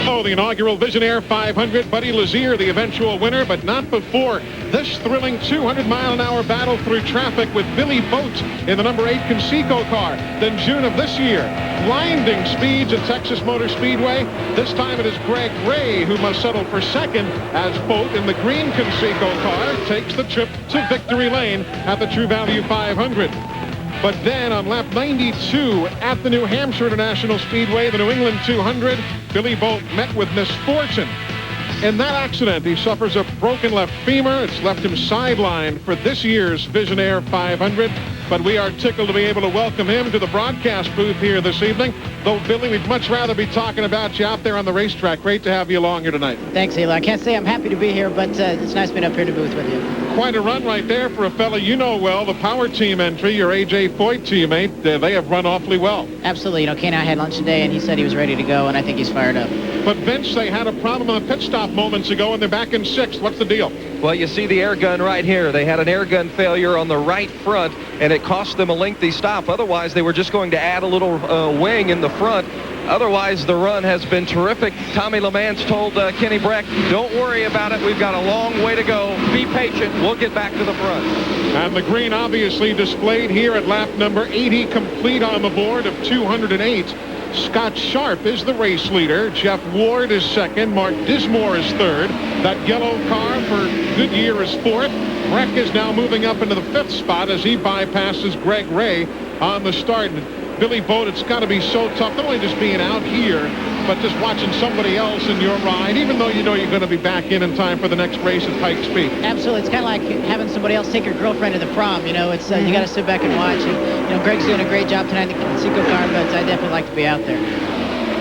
Oh, the inaugural Visionaire 500. Buddy Lazier, the eventual winner, but not before this thrilling 200-mile-an-hour battle through traffic with Billy Boat in the number 8 Conseco car. Then June of this year, blinding speeds at Texas Motor Speedway. This time it is Greg Ray who must settle for second as Boat in the green Conseco car takes the trip to victory lane at the True Value 500. But then on lap 92 at the New Hampshire International Speedway, the New England 200, Billy Boat met with misfortune. In that accident, he suffers a broken left femur. It's left him sidelined for this year's Visionaire 500. But we are tickled to be able to welcome him to the broadcast booth here this evening. Though, Billy, we'd much rather be talking about you out there on the racetrack. Great to have you along here tonight. Thanks, Eli. I can't say I'm happy to be here, but it's nice being up here in the booth with you. Quite a run right there for a fella you know well, the Power Team entry, your A.J. Foyt teammate. They have run awfully well. Absolutely. You know, Kane and I had lunch today, and he said he was ready to go, and I think he's fired up. But, Vince, they had a problem on the pit stop moments ago, and they're back in 6th. What's the deal? Well, you see the air gun right here. They had an air gun failure on the right front, and it cost them a lengthy stop. Otherwise, they were just going to add a little wing in the front. Otherwise, the run has been terrific. Tommy LeMans told Kenny Breck, don't worry about it. We've got a long way to go. Be patient. We'll get back to the front. And the green obviously displayed here at lap number 80, complete on the board of 208. Scott Sharp is the race leader. Jeff Ward is second. Mark Dismore is third. That yellow car for Goodyear is fourth. Breck is now moving up into the 5th spot as he bypasses Greg Ray on the start. Billy Boat, it's got to be so tough, not only just being out here, but just watching somebody else in your ride, even though you know you're going to be back in time for the next race at Pikes Peak. Absolutely. It's kind of like having somebody else take your girlfriend to the prom. You know, it's you got to sit back and watch. And, you know, Greg's doing a great job tonight in the Conseco car, but I definitely like to be out there.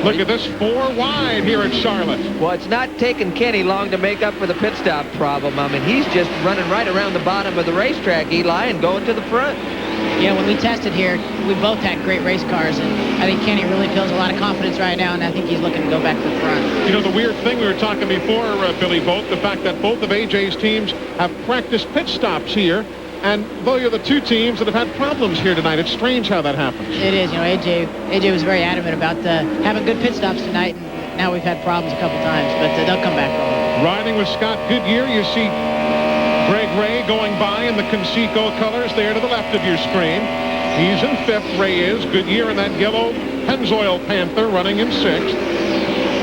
Look at this, 4 wide here at Charlotte. Well, it's not taking Kenny long to make up for the pit stop problem. I mean, he's just running right around the bottom of the racetrack, Eli, and going to the front. Yeah, when we tested here, we both had great race cars, and I think Kenny really feels a lot of confidence right now, and I think he's looking to go back to the front. You know, the weird thing we were talking before, Billy Boat, the fact that both of AJ's teams have practiced pit stops here, and though you're the two teams that have had problems here tonight, it's strange how that happens. It is. You know, AJ was very adamant about having good pit stops tonight, and now we've had problems a couple times, but they'll come back on. Riding with Scott Goodyear, you see Greg Ray going by in the Conseco colors there to the left of your screen. He's in 5th, Ray is. Goodyear in that yellow Pennzoil Panther running in 6th.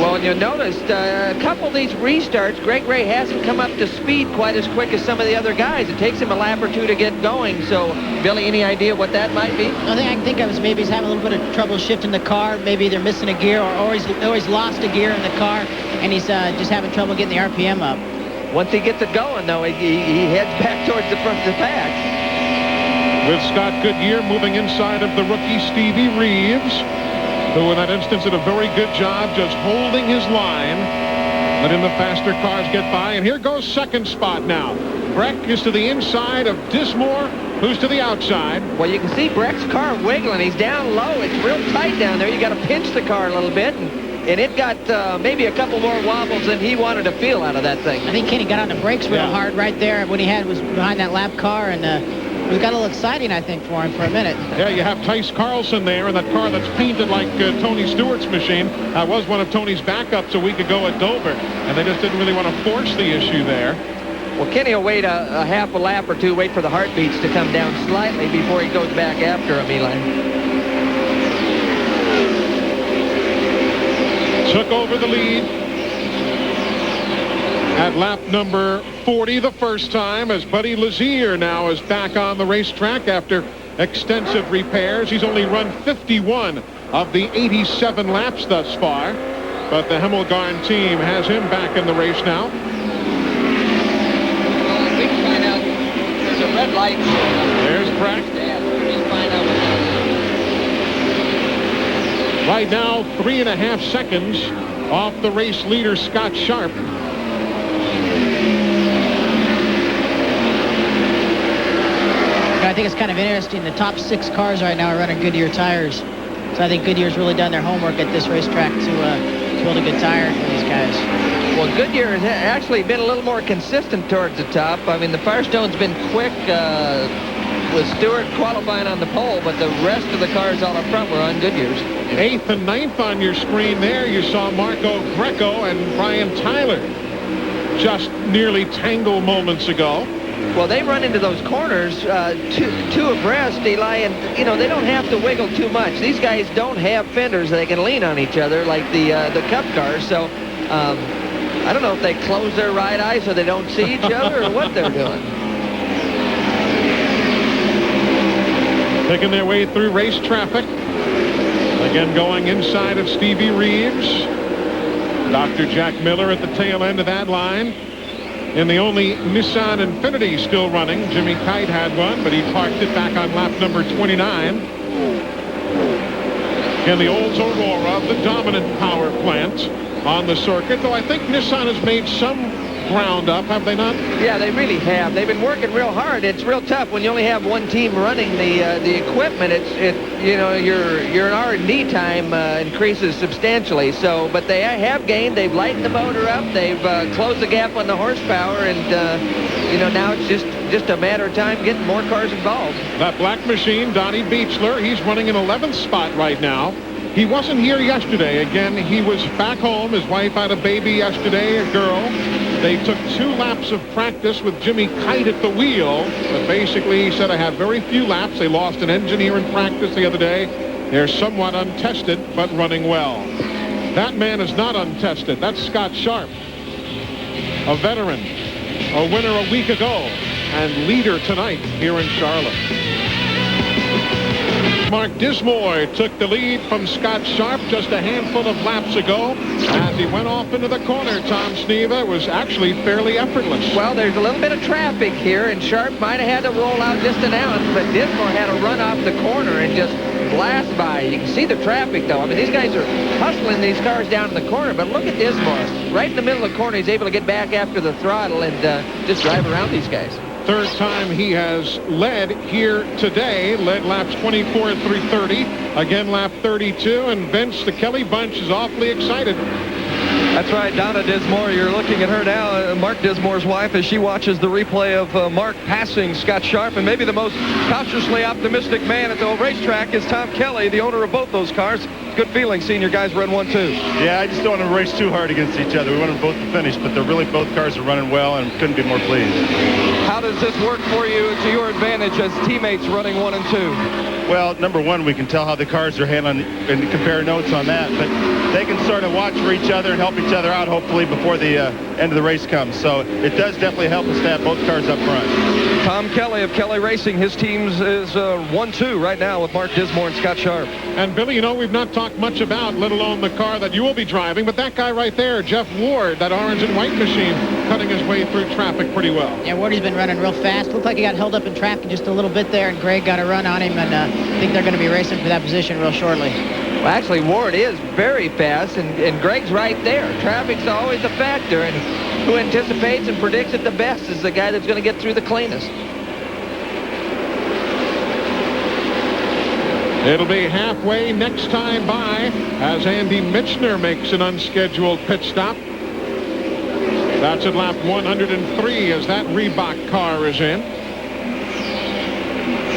Well, you noticed a couple of these restarts, Greg Ray hasn't come up to speed quite as quick as some of the other guys. It takes him a lap or two to get going. So, Billy, any idea what that might be? The only thing I can think of is maybe he's having a little bit of trouble shifting the car. Maybe they're missing a gear, or he's lost a gear in the car, and he's just having trouble getting the RPM up. Once he gets it going, though, he heads back towards the front of the pack. With Scott Goodyear moving inside of the rookie Stevie Reeves, who in that instance did a very good job just holding his line, letting the faster cars get by. And here goes second spot now. Breck is to the inside of Dismore, who's to the outside. Well, you can see Breck's car wiggling. He's down low. It's real tight down there. You got to pinch the car a little bit. And it got maybe a couple more wobbles than he wanted to feel out of that thing. I think Kenny got on the brakes real hard right there. When he was behind that lap car, and it got a little exciting, I think, for him for a minute. Yeah, you have Tice Carlson there in that car that's painted like Tony Stewart's machine. Was one of Tony's backups a week ago at Dover, and they just didn't really want to force the issue there. Well, Kenny will wait a half a lap or two, wait for the heartbeats to come down slightly before he goes back after him, Eli. Took over the lead at lap number 40 the first time, as Buddy Lazier now is back on the racetrack after extensive repairs. He's only run 51 of the 87 laps thus far, but the Hemmelgarn team has him back in the race now. lights. There's Breck. Right now, 3.5 seconds off the race leader, Scott Sharp. I think it's kind of interesting. The top 6 cars right now are running Goodyear tires. So I think Goodyear's really done their homework at this racetrack to build a good tire for these guys. Well, Goodyear has actually been a little more consistent towards the top. I mean, the Firestone's been quick with Stewart qualifying on the pole, but the rest of the cars all up front were on Goodyear's. 8th and 9th on your screen there. You saw Marco Greco and Brian Tyler just nearly tangle moments ago. Well, they run into those corners two abreast, Eli, and, you know, they don't have to wiggle too much. These guys don't have fenders they can lean on each other like the Cup cars, so I don't know if they close their right eye so they don't see each other or what they're doing. Picking their way through race traffic. Again, going inside of Stevie Reeves. Dr. Jack Miller at the tail end of that line. In the only Nissan Infiniti still running. Jimmy Kite had one, but he parked it back on lap number 29. In the Olds Aurora, the dominant power plant on the circuit, though I think Nissan has made some ground up, have they not? Yeah, they really have. They've been working real hard. It's real tough when you only have one team running the equipment. You know, your R&D time increases substantially. So, but they have gained. They've lightened the motor up. They've closed the gap on the horsepower, and you know, now it's just a matter of time getting more cars involved. That black machine, Donnie Beechler, he's running an 11th spot right now. He wasn't here yesterday. Again, he was back home. His wife had a baby yesterday, a girl. They took 2 laps of practice with Jimmy Kite at the wheel. But basically, he said, I had very few laps. They lost an engineer in practice the other day. They're somewhat untested, but running well. That man is not untested. That's Scott Sharp, a veteran, a winner a week ago, and leader tonight here in Charlotte. Mark Dismore took the lead from Scott Sharp just a handful of laps ago. As he went off into the corner, Tom Sneva, was actually fairly effortless. Well, there's a little bit of traffic here, and Sharp might have had to roll out just an ounce, but Dismore had to run off the corner and just blast by. You can see the traffic, though. I mean, these guys are hustling these cars down in the corner, but look at Dismore. Right in the middle of the corner, he's able to get back after the throttle and just drive around these guys. Third time he has led here today. Led laps 24 through 30. Again, lap 32. And Vince, the Kelly bunch is awfully excited. That's right, Donna Dismore. You're looking at her now, Mark Dismore's wife, as she watches the replay of Mark passing Scott Sharp. And maybe the most cautiously optimistic man at the racetrack is Tom Kelly, the owner of both those cars. Good feeling seeing your guys run 1-2. Yeah, I just don't want to race too hard against each other. We want them both to finish, but they're really, both cars are running well, and couldn't be more pleased. How does this work for you to your advantage as teammates running 1 and 2? Well, number one, we can tell how the cars are handling and compare notes on that, but they can sort of watch for each other and help each other out, hopefully, before the end of the race comes. So it does definitely help us to have both cars up front. Tom Kelly of Kelly Racing, his team's is 1-2 right now with Mark Dismore and Scott Sharp. And Billy, you know, we've not talked much about, let alone the car that you will be driving, but that guy right there, Jeff Ward, that orange and white machine, cutting his way through traffic pretty well. Yeah, Wardy's been running real fast. Looked like he got held up in traffic just a little bit there, and Greg got a run on him, and I think they're going to be racing for that position real shortly. Well, actually, Ward is very fast, and Greg's right there. Traffic's always a factor, and who anticipates and predicts it the best is the guy that's going to get through the cleanest. It'll be halfway next time by as Andy Michner makes an unscheduled pit stop. That's at lap 103 as that Reebok car is in.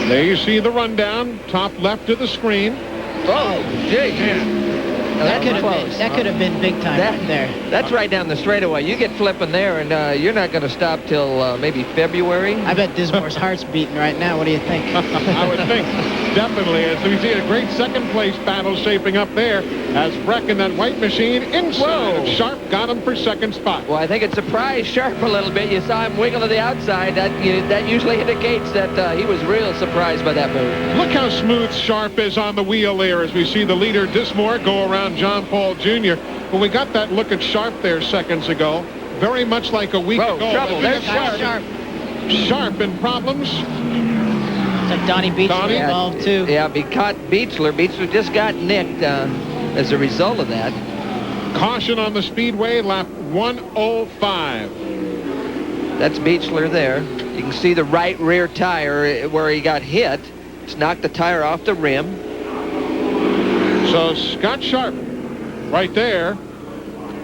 There you see the rundown, top left of the screen. Oh, gee. Yeah. That could have been big time right there. That's right down the straightaway. You get flipping there, and you're not going to stop till maybe February. I bet Dismore's heart's beating right now. What do you think? I would think, definitely. As we see a great second-place battle shaping up there as Breck in that white machine inside of Sharp got him for second spot. Well, I think it surprised Sharp a little bit. You saw him wiggle to the outside. That usually indicates that he was real surprised by that move. Look how smooth Sharp is on the wheel there as we see the leader Dismore go around John Paul Jr. Well, we got that look at Sharp there seconds ago. Very much like a week ago. Trouble. There's Sharp. Sharp in problems. It's like Donnie Beechler involved too. Yeah, he caught Beechler. Beechler just got nicked as a result of that. Caution on the speedway, lap 105. That's Beechler there. You can see the right rear tire where he got hit. It's knocked the tire off the rim. So Scott Sharp right there.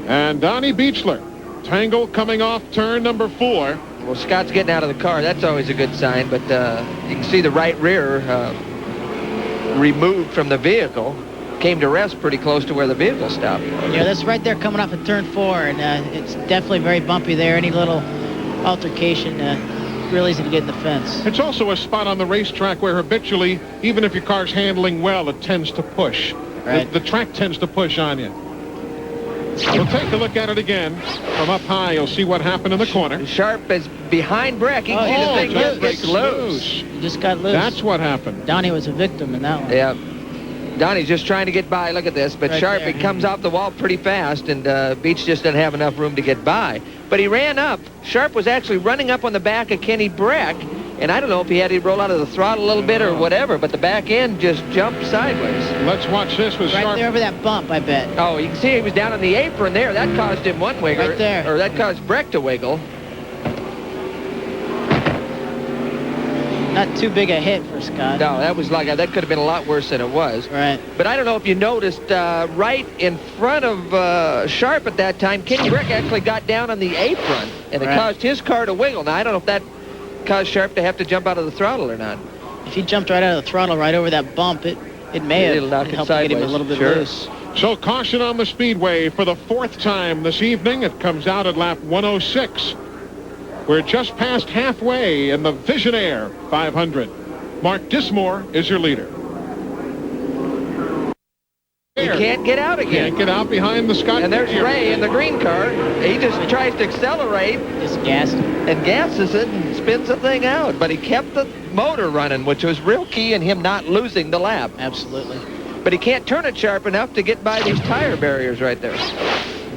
And Donnie Beechler. Tangle coming off turn number 4. Well, Scott's getting out of the car. That's always a good sign. But you can see the right rear removed from the vehicle. Came to rest pretty close to where the vehicle stopped. Yeah, that's right there coming off of turn 4. And it's definitely very bumpy there. Any little altercation real easy to get in the fence. It's also a spot on the racetrack where habitually, even if your car's handling well, it tends to push. Right. The track tends to push on you. We'll take a look at it again from up high. You'll see what happened in the corner. Sharp is behind Breck. You can see the thing just gets loose. He just got loose. That's what happened. Donnie was a victim in that one. Yeah. Donnie's just trying to get by. Look at this. But Right Sharp, there. he comes off the wall pretty fast, and Beach just doesn't have enough room to get by. But he ran up. Sharp was actually running up on the back of Kenny Breck, and I don't know if he had to roll out of the throttle a little bit or whatever, but the back end just jumped sideways. Let's watch this with Right Sharp. there over that bump, I bet. Oh, you can see he was down on the apron there. That caused him one wiggle. Right there. Or that caused Breck to wiggle. Not too big a hit for Scott. No, that was like, that could have been a lot worse than it was. Right. But I don't know if you noticed, right in front of Sharp at that time, Kenny Breck actually got down on the apron, and it Right. caused his car to wiggle. Now, I don't know if that caused Sharp to have to jump out of the throttle or not. If he jumped right out of the throttle right over that bump, it may have It'll knock it helped to get him a sideways. little bit Sure. loose. So caution on the speedway for the 4th time this evening. It comes out at lap 106. We're just past halfway in the Visionaire 500. Mark Dismore is your leader. He can't get out again. Can't get out behind the Scott. And there's Goodyear. Ray in the green car. He just tries to accelerate. Just gassed. And gasses it and spins the thing out. But he kept the motor running, which was real key in him not losing the lap. Absolutely. But he can't turn it sharp enough to get by these tire barriers right there.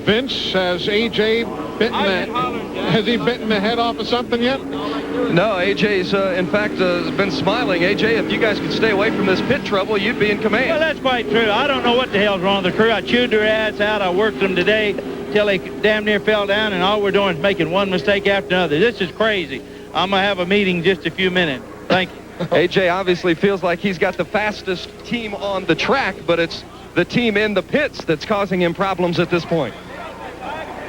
Vince, has AJ bitten has he bitten the head off of something yet? No, AJ's in fact been smiling. AJ, if you guys could stay away from this pit trouble, you'd be in command. Well, that's quite true. I don't know what the hell's wrong with the crew. I chewed their ass out. I worked them today till they damn near fell down, and all we're doing is making one mistake after another. This is crazy. I'm going to have a meeting in just a few minutes. Thank you. AJ obviously feels like he's got the fastest team on the track, but it's the team in the pits that's causing him problems at this point.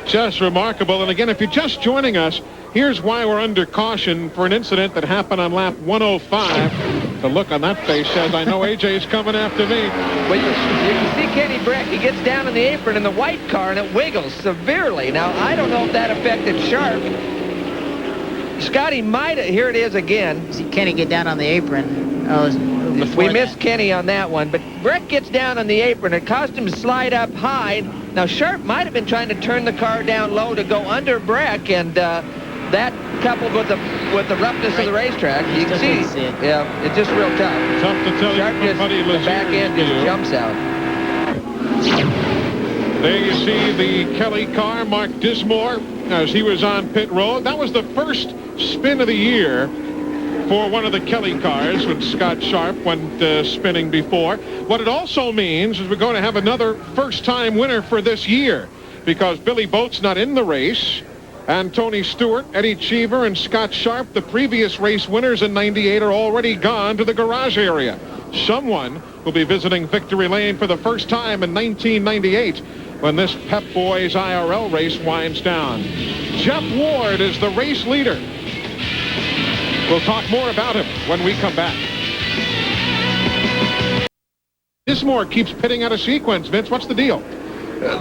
Just remarkable. And again, if you're just joining us, here's why we're under caution for an incident that happened on lap 105. The look on that face says, I know AJ's coming after me. Well, you can see Kenny Breck. He gets down on the apron in the white car, and it wiggles severely. Now, I don't know if that affected Sharp. Scotty might have. Here it is again. See Kenny get down on the apron. We missed Kenny on that one, but Breck gets down on the apron. It caused him to slide up high. Now, Sharp might have been trying to turn the car down low to go under Breck, and that coupled with the roughness of the racetrack, you can see. Yeah, it's just real tough. Tough to tell Sharp you, buddy. the back end just jumps out. There you see the Kelly car, Mark Dismore, as he was on pit road. That was the first spin of the year for one of the Kelly cars when Scott Sharp went spinning before. What it also means is we're going to have another first-time winner for this year, because Billy Boat's not in the race, and Tony Stewart, Eddie Cheever, and Scott Sharp, the previous race winners in '98, are already gone to the garage area. Someone will be visiting Victory Lane for the first time in 1998 when this Pep Boys IRL race winds down. Jeff Ward is the race leader. We'll talk more about him when we come back. Dismore keeps pitting out of sequence. Vince, what's the deal?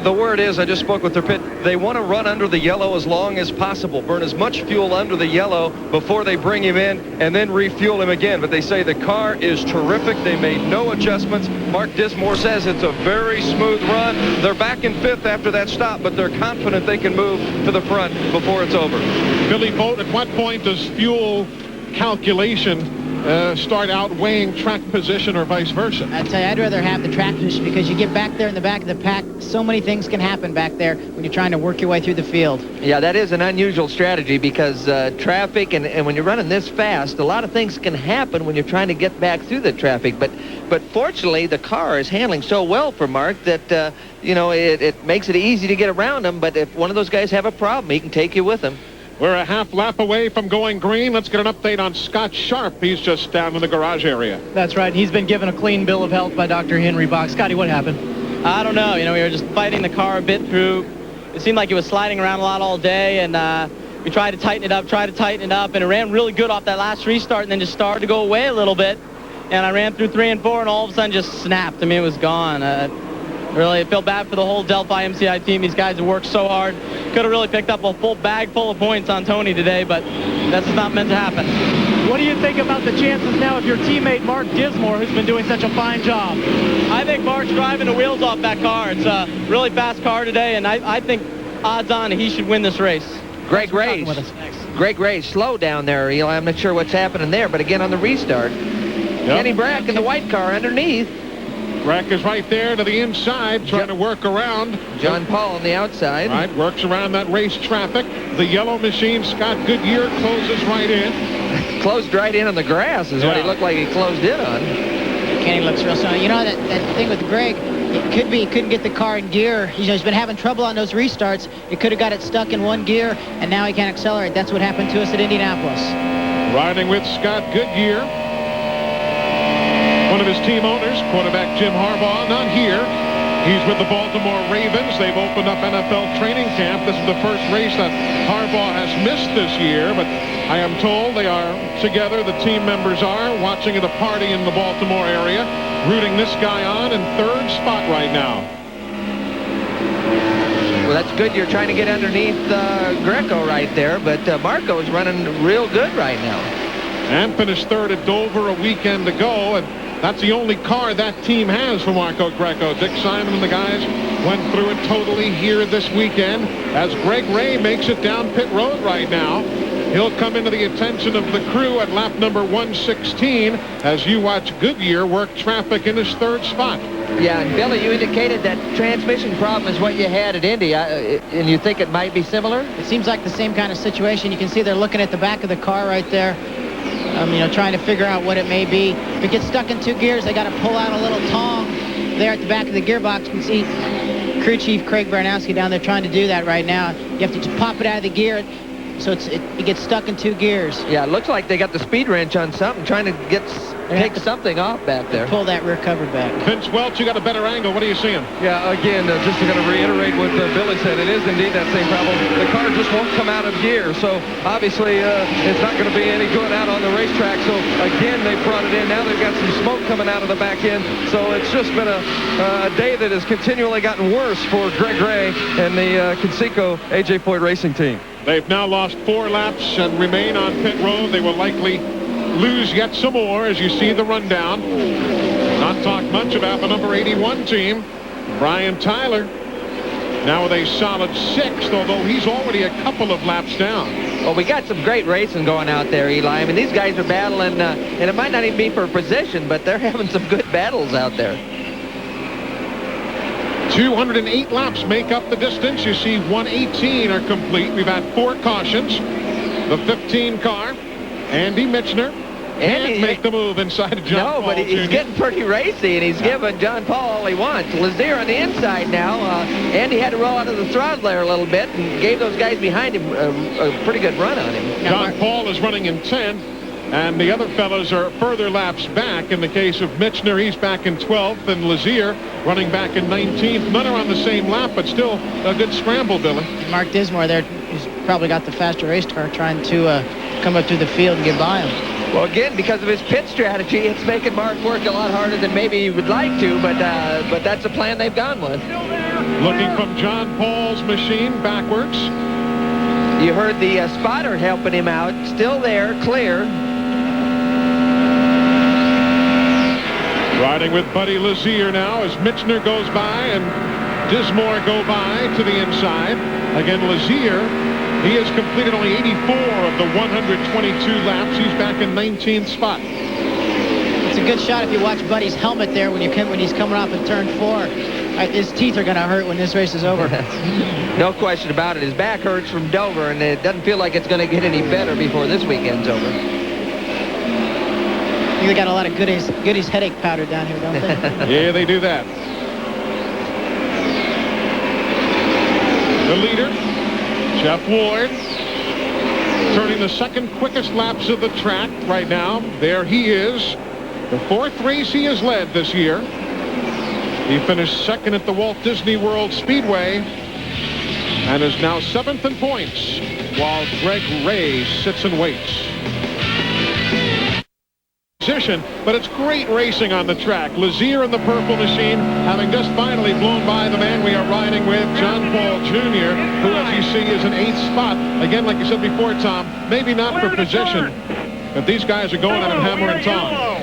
The word is, I just spoke with their pit, they want to run under the yellow as long as possible, burn as much fuel under the yellow before they bring him in and then refuel him again. But they say the car is terrific. They made no adjustments. Mark Dismore says it's a very smooth run. They're back in 5th after that stop, but they're confident they can move to the front before it's over. Billy Boat, at what point does fuel calculation start outweighing track position or vice versa? I'd tell you, I'd rather have the track position because you get back there in the back of the pack, so many things can happen back there when you're trying to work your way through the field. Yeah, that is an unusual strategy because traffic and when you're running this fast, a lot of things can happen when you're trying to get back through the traffic. But fortunately, the car is handling so well for Mark that, you know, it makes it easy to get around him. But if one of those guys have a problem, he can take you with him. We're a half lap away from going green. Let's get an update on Scott Sharp. He's just down in the garage area. That's right. He's been given a clean bill of health by Dr. Henry Bach. Scotty, what happened? I don't know. You know, we were just fighting the car a bit through. It seemed like it was sliding around a lot all day, and we tried to tighten it up, and it ran really good off that last restart, and then just started to go away a little bit. And I ran through 3 and 4, and all of a sudden just snapped. I mean, it was gone. Really, I feel bad for the whole Delphi MCI team. These guys have worked so hard. Could have really picked up a full bag full of points on Tony today, but that's just not meant to happen. What do you think about the chances now of your teammate Mark Dismore, who's been doing such a fine job? I think Mark's driving the wheels off that car. It's a really fast car today, and I think odds on he should win this race. Greg Ray's slow down there, Eli. I'm not sure what's happening there, but again on the restart. Kenny Brack in the white car underneath. Brack is right there to the inside, trying to work around. John Paul on the outside. Right, works around that race traffic. The yellow machine, Scott Goodyear, closes right in. Closed right in on the grass is what he looked like he closed in on. Kenny looks real strong. You know, that thing with Greg, it could be he couldn't get the car in gear. You know, he's been having trouble on those restarts. It could have got it stuck in one gear, and now he can't accelerate. That's what happened to us at Indianapolis. Riding with Scott Goodyear. One of his team owners, quarterback Jim Harbaugh, not here. He's with the Baltimore Ravens. They've opened up NFL training camp. This is the first race that Harbaugh has missed this year, but I am told they are together, the team members are, watching at a party in the Baltimore area, rooting this guy on in 3rd spot right now. Well, that's good. You're trying to get underneath Greco right there, but Marco's running real good right now. And finished 3rd at Dover a weekend ago, and that's the only car that team has for Marco Greco. Dick Simon and the guys went through it totally here this weekend as Greg Ray makes it down pit road right now. He'll come into the attention of the crew at lap number 116 as you watch Goodyear work traffic in his 3rd spot. Yeah, and Billy, you indicated that transmission problem is what you had at Indy, and you think it might be similar? It seems like the same kind of situation. You can see they're looking at the back of the car right there. You know, trying to figure out what it may be. If it gets stuck in 2 gears, they got to pull out a little tong there at the back of the gearbox. You can see crew chief Craig Baranowski down there trying to do that right now. You have to just pop it out of the gear so it gets stuck in 2 gears. Yeah, it looks like they got the speed wrench on something, trying to take something off back there. Pull that rear cover back. Vince Welch, you got a better angle. What are you seeing? Yeah, again, just to kind of reiterate what Billy said, it is indeed that same problem. The car just won't come out of gear, so obviously it's not going to be any good out on the racetrack. So again, they brought it in. Now they've got some smoke coming out of the back end. So it's just been a day that has continually gotten worse for Greg Ray and the Conseco AJ Foyt Racing team. They've now lost 4 laps and remain on pit road. They will likely lose yet some more as you see the rundown. Not talked much about the number 81 team. Brian Tyler now with a solid 6th, although he's already a couple of laps down. Well, we got some great racing going out there, Eli. I mean, these guys are battling, and it might not even be for position, but they're having some good battles out there. 208 laps make up the distance. You see 118 are complete. We've had 4 cautions. The 15 car, Andy Michner, can't make the move inside of John Paul. No, but he's getting pretty racy, and he's giving John Paul all he wants. Lazier on the inside now. Andy had to roll out of the throttle there a little bit and gave those guys behind him a pretty good run on him. John Paul is running in 10th, and the other fellows are further laps back. In the case of Michner, he's back in 12th, and Lazier running back in 19th. None are on the same lap, but still a good scramble, Billy. Mark Dismore there, who's probably got the faster race car, trying to come up through the field and get by him. Well, again, because of his pit strategy, it's making Mark work a lot harder than maybe he would like to, but that's the plan they've gone with. Looking from John Paul's machine backwards. You heard the spotter helping him out. Still there, clear. Riding with Buddy Lazier now as Michner goes by and Dismore go by to the inside. Again, Lazier, he has completed only 84 of the 122 laps. He's back in 19th spot. good shot if you watch Buddy's helmet there when he's coming off in turn 4. His teeth are going to hurt when this race is over. No question about it. His back hurts from Dover, and it doesn't feel like it's going to get any better before this weekend's over. I think they got a lot of goodies headache powder down here, don't they? Yeah, they do that. The leader, Jeff Ward, turning the second quickest laps of the track right now. There he is. The 4th race he has led this year. He finished second at the Walt Disney World Speedway and is now 7th in points, while Greg Ray sits and waits. But it's great racing on the track. Lazier in the purple machine, having just finally blown by the man we are riding with, John Paul Jr., who, as you see, is an 8th spot. Again, like you said before, Tom, maybe not for position, but these guys are going at him hammer and tongs.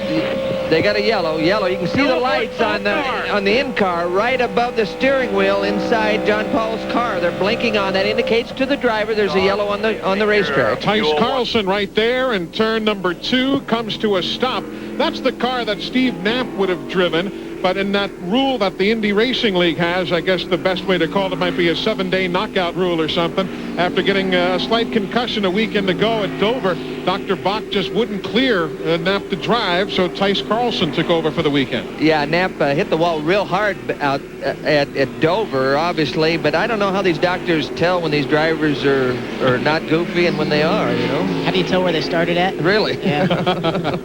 They got a yellow. You can see the lights on the in-car right above the steering wheel inside John Paul's car. They're blinking on. That indicates to the driver there's a yellow on the racetrack. Tice Carlson right there, and turn number 2 comes to a stop. That's the car that Steve Knapp would have driven. But in that rule that the Indy Racing League has, I guess the best way to call it might be a 7-day knockout rule or something. After getting a slight concussion a weekend ago at Dover, Dr. Bach just wouldn't clear Knapp to drive, so Tice Carlson took over for the weekend. Yeah, Knapp hit the wall real hard out at Dover, obviously, but I don't know how these doctors tell when these drivers are not goofy and when they are, you know? How do you tell where they started at? Really? Yeah.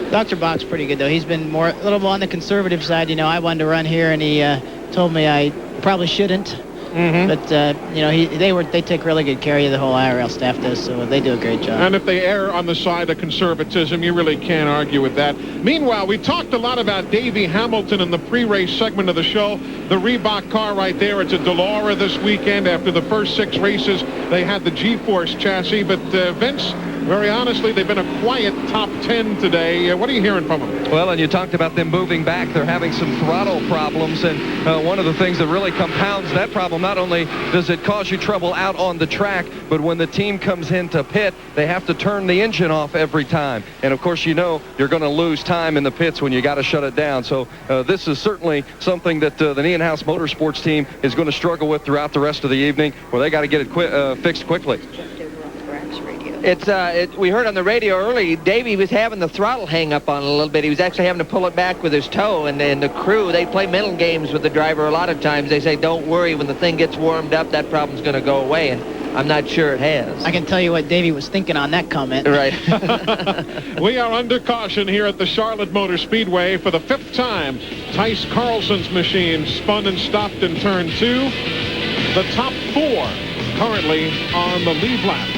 Dr. Bach's pretty good, though. He's been a little more on the conservative side. You know, I wanted to run here, and he told me I probably shouldn't. But, you know, they take really good care of you. The whole IRL staff does, so they do a great job. And if they err on the side of conservatism, you really can't argue with that. Meanwhile, we talked a lot about Davey Hamilton in the pre-race segment of the show. The Reebok car right there, it's a Delora this weekend. After the first 6 races, they had the G-Force chassis. But, Vince, very honestly, they've been a quiet top 10 today. What are you hearing from them? Well, and you talked about them moving back. They're having some throttle problems, and one of the things that really compounds that problem, not only does it cause you trouble out on the track, but when the team comes into pit, they have to turn the engine off every time. And, of course, you know you're going to lose time in the pits when you got to shut it down. So this is certainly something that the Nienhouse Motorsports team is going to struggle with throughout the rest of the evening, where they got to get it fixed quickly. We heard on the radio early, Davey was having the throttle hang up on a little bit. He was actually having to pull it back with his toe, and the crew, they play mental games with the driver a lot of times. They say, don't worry, when the thing gets warmed up, that problem's going to go away, and I'm not sure it has. I can tell you what Davey was thinking on that comment. Right. We are under caution here at the Charlotte Motor Speedway for the 5th time. Tice Carlson's machine spun and stopped in turn 2. The top 4 currently on the lead lap.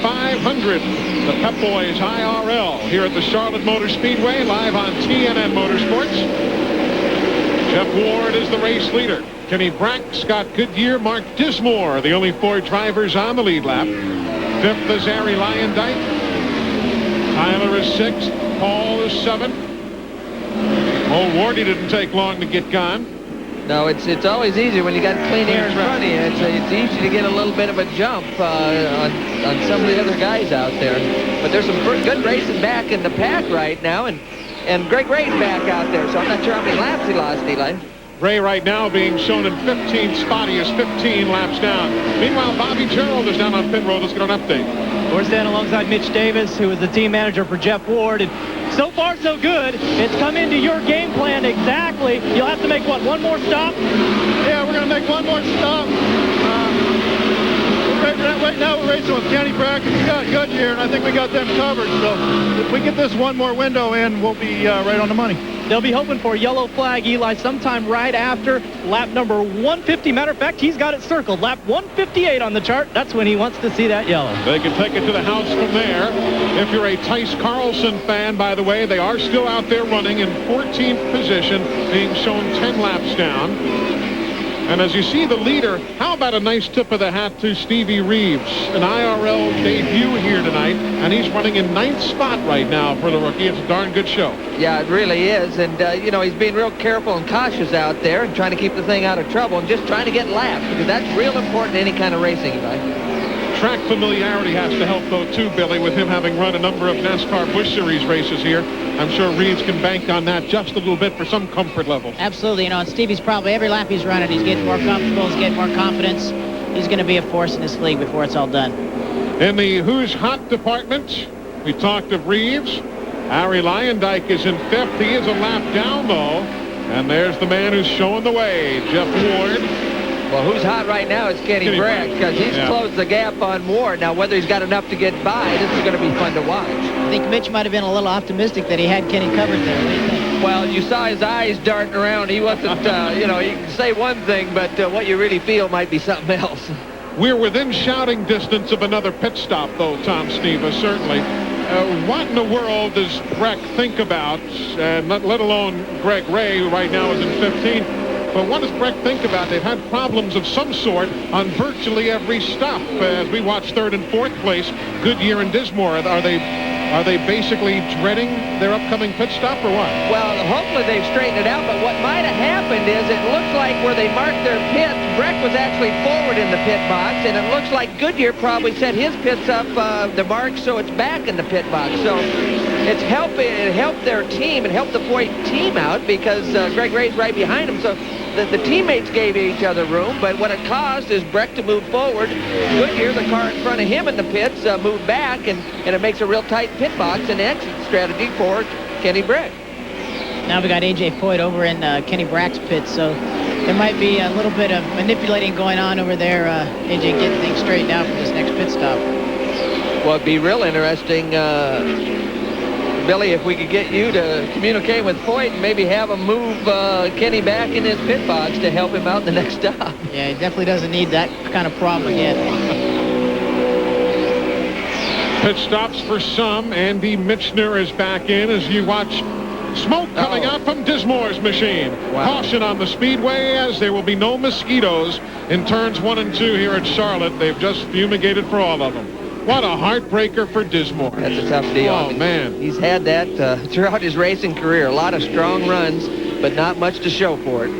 500, the Pep Boys IRL here at the Charlotte Motor Speedway, live on TNN Motorsports. Jeff Ward is the race leader. Kenny Brack, Scott Goodyear, Mark Dismore, the only 4 drivers on the lead lap. 5th is Harry Lyondike. Tyler is 6th. Paul is 7th. Old Wardy didn't take long to get gone. No, it's always easy when you got clean air in front of you. It's easy to get a little bit of a jump on some of the other guys out there. But there's some good racing back in the pack right now, and Greg Ray's back out there, so I'm not sure how many laps he lost, Eli. Ray right now being shown in 15th spot. He is 15 laps down. Meanwhile, Bobby Gerald is down on pit road. Let's get an update. We're standing alongside Mitch Davis, who is the team manager for Jeff Ward. And so far, so good. It's come into your game plan exactly. You'll have to make, what, one more stop? Yeah, we're going to make one more stop. Right now we're racing with Kenny Brack and Scott Goodyear, and I think we got them covered. So if we get this one more window in, we'll be right on the money. They'll be hoping for a yellow flag, Eli, sometime right after lap number 150. Matter of fact, he's got it circled. Lap 158 on the chart. That's when he wants to see that yellow. They can take it to the house from there. If you're a Tice Carlson fan, by the way, they are still out there running in 14th position, being shown 10 laps down. And as you see the leader, how about a nice tip of the hat to Stevie Reeves, an IRL debut here tonight, and he's running in 9th spot right now for the rookie. It's a darn good show. Yeah, it really is, and you know, he's being real careful and cautious out there and trying to keep the thing out of trouble and just trying to get laps, because that's real important in any kind of racing, right? track familiarity has to help, though, too, Billy, with him having run a number of NASCAR Busch Series races here. I'm sure Reeves can bank on that just a little bit for some comfort level. Absolutely. And Stevie's probably, every lap he's running, he's getting more comfortable, he's getting more confidence. He's going to be a force in this league before it's all done. In the Who's Hot department, we talked of Reeves. Harry Lyondike is in 5th. He is a lap down, though. And there's the man who's showing the way, Jeff Ward. Well, who's hot right now is Kenny Bragg, because he's closed the gap on Ward. Now, whether he's got enough to get by, this is going to be fun to watch. I think Mitch might have been a little optimistic that he had Kenny covered there. What do you think? Well, you saw his eyes darting around. He wasn't, you know, you can say one thing, but what you really feel might be something else. We're within shouting distance of another pit stop, though, Tom Steva, certainly. What in the world does Breck think about, let alone Greg Ray, who right now is in 15? But what does Breck think about? They've had problems of some sort on virtually every stop. As we watch 3rd and 4th place, Goodyear and Dismore, are they basically dreading their upcoming pit stop or what? Well, hopefully they've straightened it out, but what might have happened is it looks like where they marked their pits, Breck was actually forward in the pit box, and it looks like Goodyear probably set his pits up the mark so it's back in the pit box. So it helped their team and helped the Foyt team out because Greg Ray's right behind him. So the teammates gave each other room, but what it caused is Breck to move forward. Goodyear, the car in front of him in the pits, moved back, and it makes a real tight pit box and exit strategy for Kenny Bragg. Now we got A.J. Foyt over in Kenny Bragg's pit, so there might be a little bit of manipulating going on over there. A.J. getting things straightened out for this next pit stop. Well, it'd be real interesting, Billy, if we could get you to communicate with Foyt and maybe have him move Kenny back in his pit box to help him out in the next stop. Yeah, he definitely doesn't need that kind of problem again. Pit stops for some. Andy Michner is back in as you watch smoke coming out from Dismore's machine. Wow. Caution on the speedway as there will be no mosquitoes in turns 1 and 2 here at Charlotte. They've just fumigated for all of them. What a heartbreaker for Dismore. That's a tough deal. Oh, man. He's had that throughout his racing career. A lot of strong runs, but not much to show for it.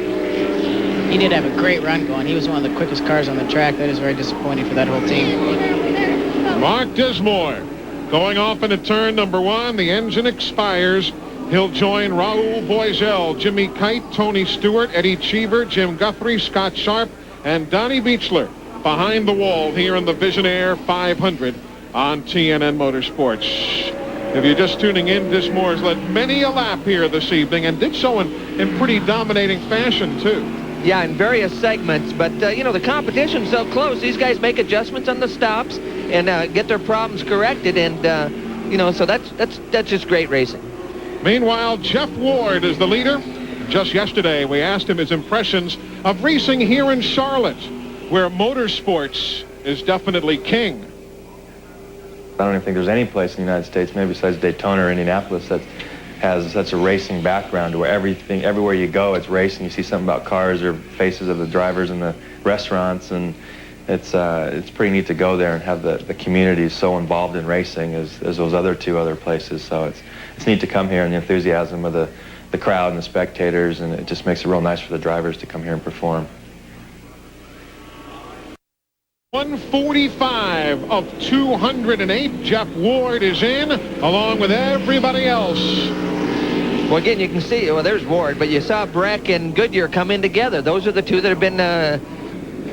He did have a great run going. He was one of the quickest cars on the track. That is very disappointing for that whole team. Mark Dismore going off into turn number 1. The engine expires. He'll join Raul Boisel, Jimmy Kite, Tony Stewart, Eddie Cheever, Jim Guthrie, Scott Sharp, and Donnie Beechler behind the wall here in the Visionaire 500 on TNN Motorsports. If you're just tuning in, Dismore has led many a lap here this evening and did so in pretty dominating fashion, too. Yeah, in various segments, but, you know, the competition's so close. These guys make adjustments on the stops and get their problems corrected, and, you know, so that's just great racing. Meanwhile, Jeff Ward is the leader. Just yesterday, we asked him his impressions of racing here in Charlotte, where motorsports is definitely king. I don't even think there's any place in the United States, maybe besides Daytona or Indianapolis, that has such a racing background where everywhere you go, it's racing. You see something about cars or faces of the drivers in the restaurants, and it's pretty neat to go there and have the community so involved in racing as those other places. So it's neat to come here, and the enthusiasm of the crowd and the spectators, and it just makes it real nice for the drivers to come here and perform. 145 of 208. Jeff Ward is in, along with everybody else. Well, again, you can see, well, there's Ward, but you saw Breck and Goodyear come in together. Those are the two that have been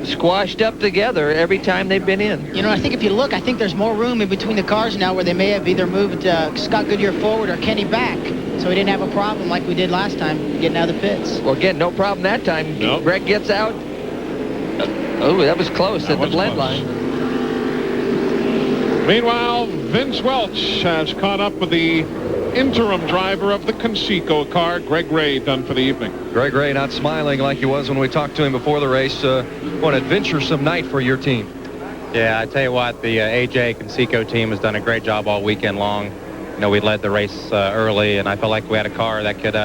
squashed up together every time they've been in. You know, I think if you look, I think there's more room in between the cars now where they may have either moved Scott Goodyear forward or Kenny back. So we didn't have a problem like we did last time getting out of the pits. Well, again, no problem that time. Nope. Breck gets out. Oh, that was close at the blend line. Meanwhile, Vince Welch has caught up with the interim driver of the Conseco car, Greg Ray, done for the evening. Greg Ray not smiling like he was when we talked to him before the race. What an adventuresome night for your team. Yeah, I tell you what, the AJ Conseco team has done a great job all weekend long. You know, we led the race early, and I felt like we had a car that could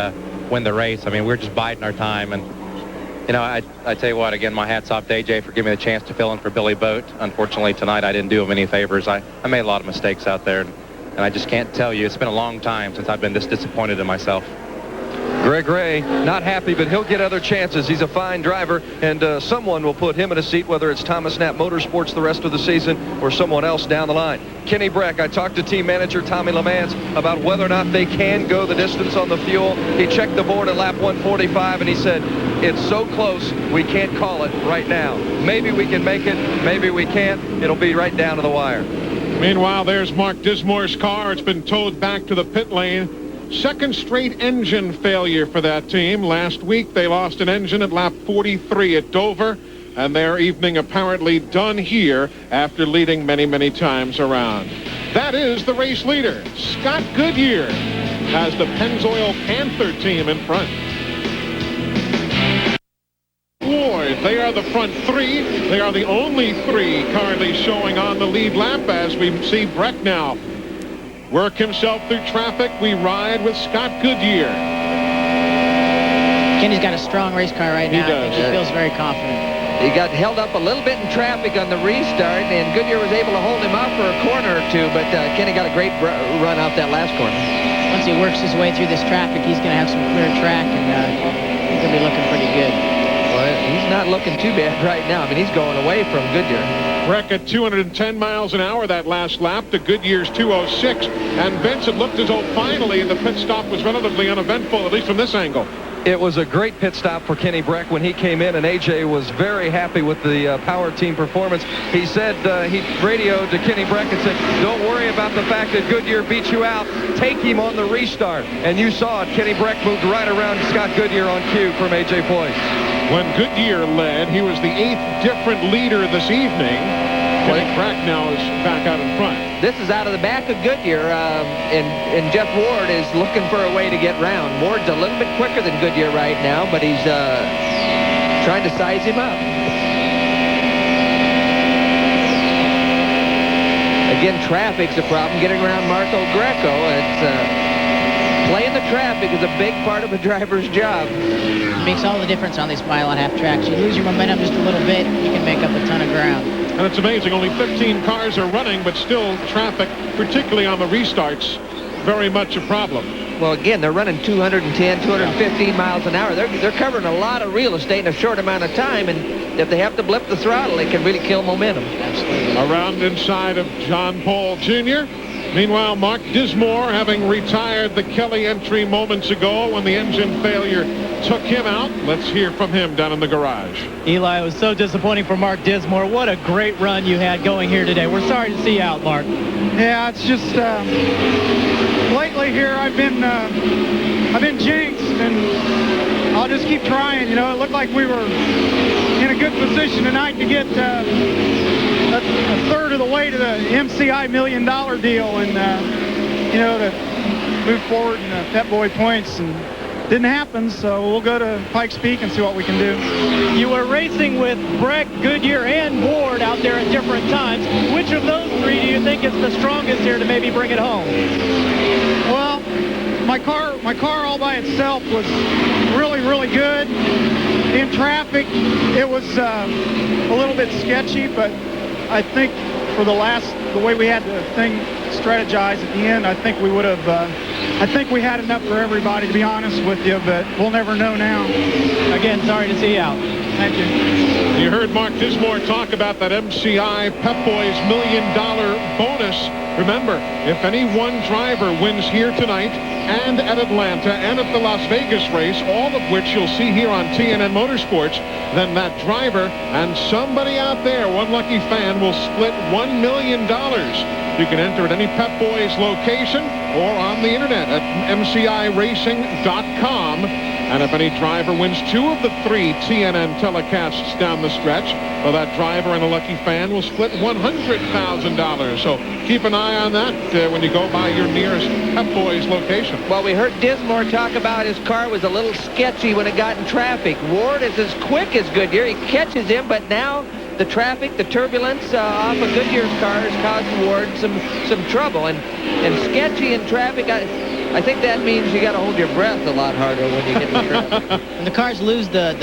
win the race. I mean, we were just biding our time, and you know, I tell you what, again, my hat's off to AJ for giving me the chance to fill in for Billy Boat. Unfortunately, tonight I didn't do him any favors. I made a lot of mistakes out there, and I just can't tell you. It's been a long time since I've been this disappointed in myself. Greg Ray, not happy, but he'll get other chances. He's a fine driver, and someone will put him in a seat, whether it's Thomas Knapp Motorsports the rest of the season or someone else down the line. Kenny Breck, I talked to team manager Tommy LeMans about whether or not they can go the distance on the fuel. He checked the board at lap 145, and he said, it's so close, we can't call it right now. Maybe we can make it, maybe we can't. It'll be right down to the wire. Meanwhile, there's Mark Dismore's car. It's been towed back to the pit lane. Second straight engine failure for that team. Last week, they lost an engine at lap 43 at Dover, and their evening apparently done here after leading many, many times around. That is the race leader. Scott Goodyear has the Pennzoil Panther team in front. Ward, they are the front three. They are the only three currently showing on the lead lap as we see Breck now work himself through traffic. We ride with Scott Goodyear. Kenny's got a strong race car right now. I think he feels very confident. He got held up a little bit in traffic on the restart, and Goodyear was able to hold him up for a corner or two, but Kenny got a great run out that last corner. Once he works his way through this traffic, he's going to have some clear track, and he's going to be looking pretty good. Well, he's not looking too bad right now. I mean, he's going away from Goodyear. Breck at 210 miles an hour that last lap to Goodyear's 206. And Vince, it looked as though finally the pit stop was relatively uneventful, at least from this angle. It was a great pit stop for Kenny Breck when he came in, and AJ was very happy with the power team performance. He said he radioed to Kenny Breck and said, don't worry about the fact that Goodyear beat you out. Take him on the restart. And you saw it. Kenny Breck moved right around Scott Goodyear on cue from AJ Foyt. When Goodyear led, he was the 8th different leader this evening. Kenny Breck now is back out in front. This is out of the back of Goodyear, and Jeff Ward is looking for a way to get round. Ward's a little bit quicker than Goodyear right now, but he's trying to size him up. Again, traffic's a problem getting around Marco Greco. It's playing the traffic is a big part of a driver's job. It makes all the difference on these mile-and-a-half tracks. You lose your momentum just a little bit, you can make up a ton of ground. And it's amazing, only 15 cars are running, but still traffic, particularly on the restarts, very much a problem. Well, again, they're running 210, 215 miles an hour. They're covering a lot of real estate in a short amount of time, and if they have to blip the throttle, they can really kill momentum. Absolutely. Around inside of John Paul Jr. Meanwhile, Mark Dismore, having retired the Kelly entry moments ago when the engine failure took him out. Let's hear from him down in the garage. Eli, it was so disappointing for Mark Dismore. What a great run you had going here today. We're sorry to see you out, Mark. Yeah, it's just lately here I've been jinxed, and I'll just keep trying. You know, it looked like we were in a good position tonight to get a third of the way to the MCI $1 million deal, and you know, to move forward in the Pep Boy points, and didn't happen. So we'll go to Pikes Peak and see what we can do. You were racing with Breck, Goodyear, and Ward out there at different times. Which of those three do you think is the strongest here to maybe bring it home? Well, my car all by itself was really good. In traffic, it was a little bit sketchy, but I think for the way we had the thing strategized at the end, I think we would have, I think we had enough for everybody, to be honest with you, but we'll never know now. Again, sorry to see you out. Thank you. You heard Mark Dismore talk about that MCI Pep Boys $1 million bonus. Remember, if any one driver wins here tonight and at Atlanta and at the Las Vegas race, all of which you'll see here on TNN Motorsports, then that driver and somebody out there, one lucky fan, will split $1 million. You can enter at any Pep Boys location or on the internet at mciracing.com. And if any driver wins 2 of the 3 TNN telecasts down the stretch, well, that driver and a lucky fan will split $100,000. So keep an eye on that when you go by your nearest Pep Boys location. Well, we heard Dismore talk about his car was a little sketchy when it got in traffic. Ward is as quick as Goodyear. He catches him, but now the traffic, the turbulence off of Goodyear's car is causing Ward some trouble. And sketchy in traffic, I think that means you got to hold your breath a lot harder when you get in traffic. When the cars lose the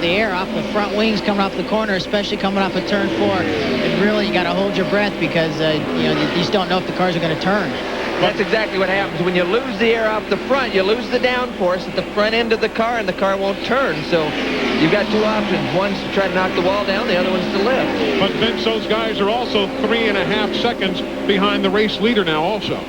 air off the front wings coming off the corner, especially coming off of turn 4, it really, you got to hold your breath because you know, you just don't know if the cars are going to turn. That's exactly what happens. When you lose the air off the front, you lose the downforce at the front end of the car, and the car won't turn. So you've got two options. One's to try to knock the wall down, the other one's to lift. But Vince, those guys are also 3.5 seconds behind the race leader now also.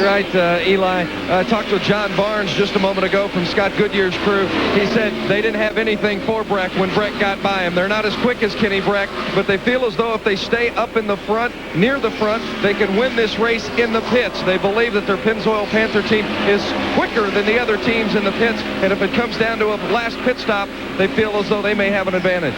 Right, Eli. I talked to John Barnes just a moment ago from Scott Goodyear's crew. He said they didn't have anything for Breck when Breck got by him. They're not as quick as Kenny Breck, but they feel as though if they stay up in the front, near the front, they can win this race in the pits. They believe that their Pennzoil Panther team is quicker than the other teams in the pits, and if it comes down to a last pit stop, they feel as though they may have an advantage.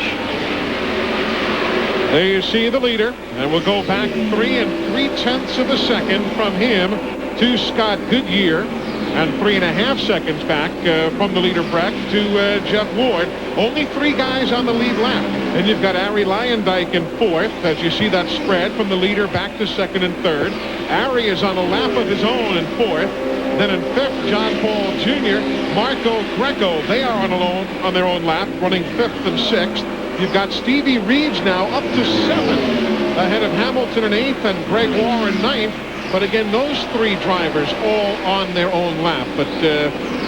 There you see the leader, and we'll go back 3 3/10 of a second from him to Scott Goodyear, and 3.5 seconds back from the leader Breck to Jeff Ward. Only 3 guys on the lead lap, and you've got Arie Luyendyk in 4th as you see that spread from the leader back to 2nd and 3rd. Arie is on a lap of his own in 4th. Then in 5th, John Paul Jr., Marco Greco, they are on their own lap, running 5th and 6th. You've got Stevie Reeves now up to 7th, ahead of Hamilton in 8th and Greg Warr in 9th. But again, those 3 drivers all on their own lap. But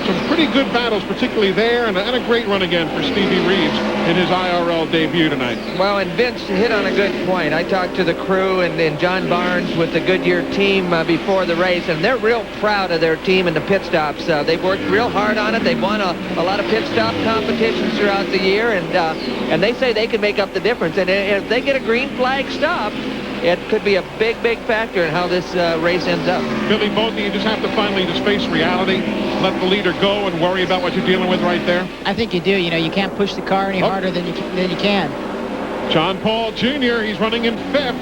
some pretty good battles, particularly there, and a great run again for Stevie Reeves in his IRL debut tonight. Well, and Vince hit on a good point. I talked to the crew and John Barnes with the Goodyear team before the race, and they're real proud of their team in the pit stops. They've worked real hard on it. They've won a lot of pit stop competitions throughout the year, and they say they can make up the difference. And if they get a green flag stop, it could be a big, big factor in how this race ends up. Billy Bowden, you just have to finally just face reality, let the leader go, and worry about what you're dealing with right there. I think you do. You know, you can't push the car any harder than you can. John Paul Jr., he's running in 5th.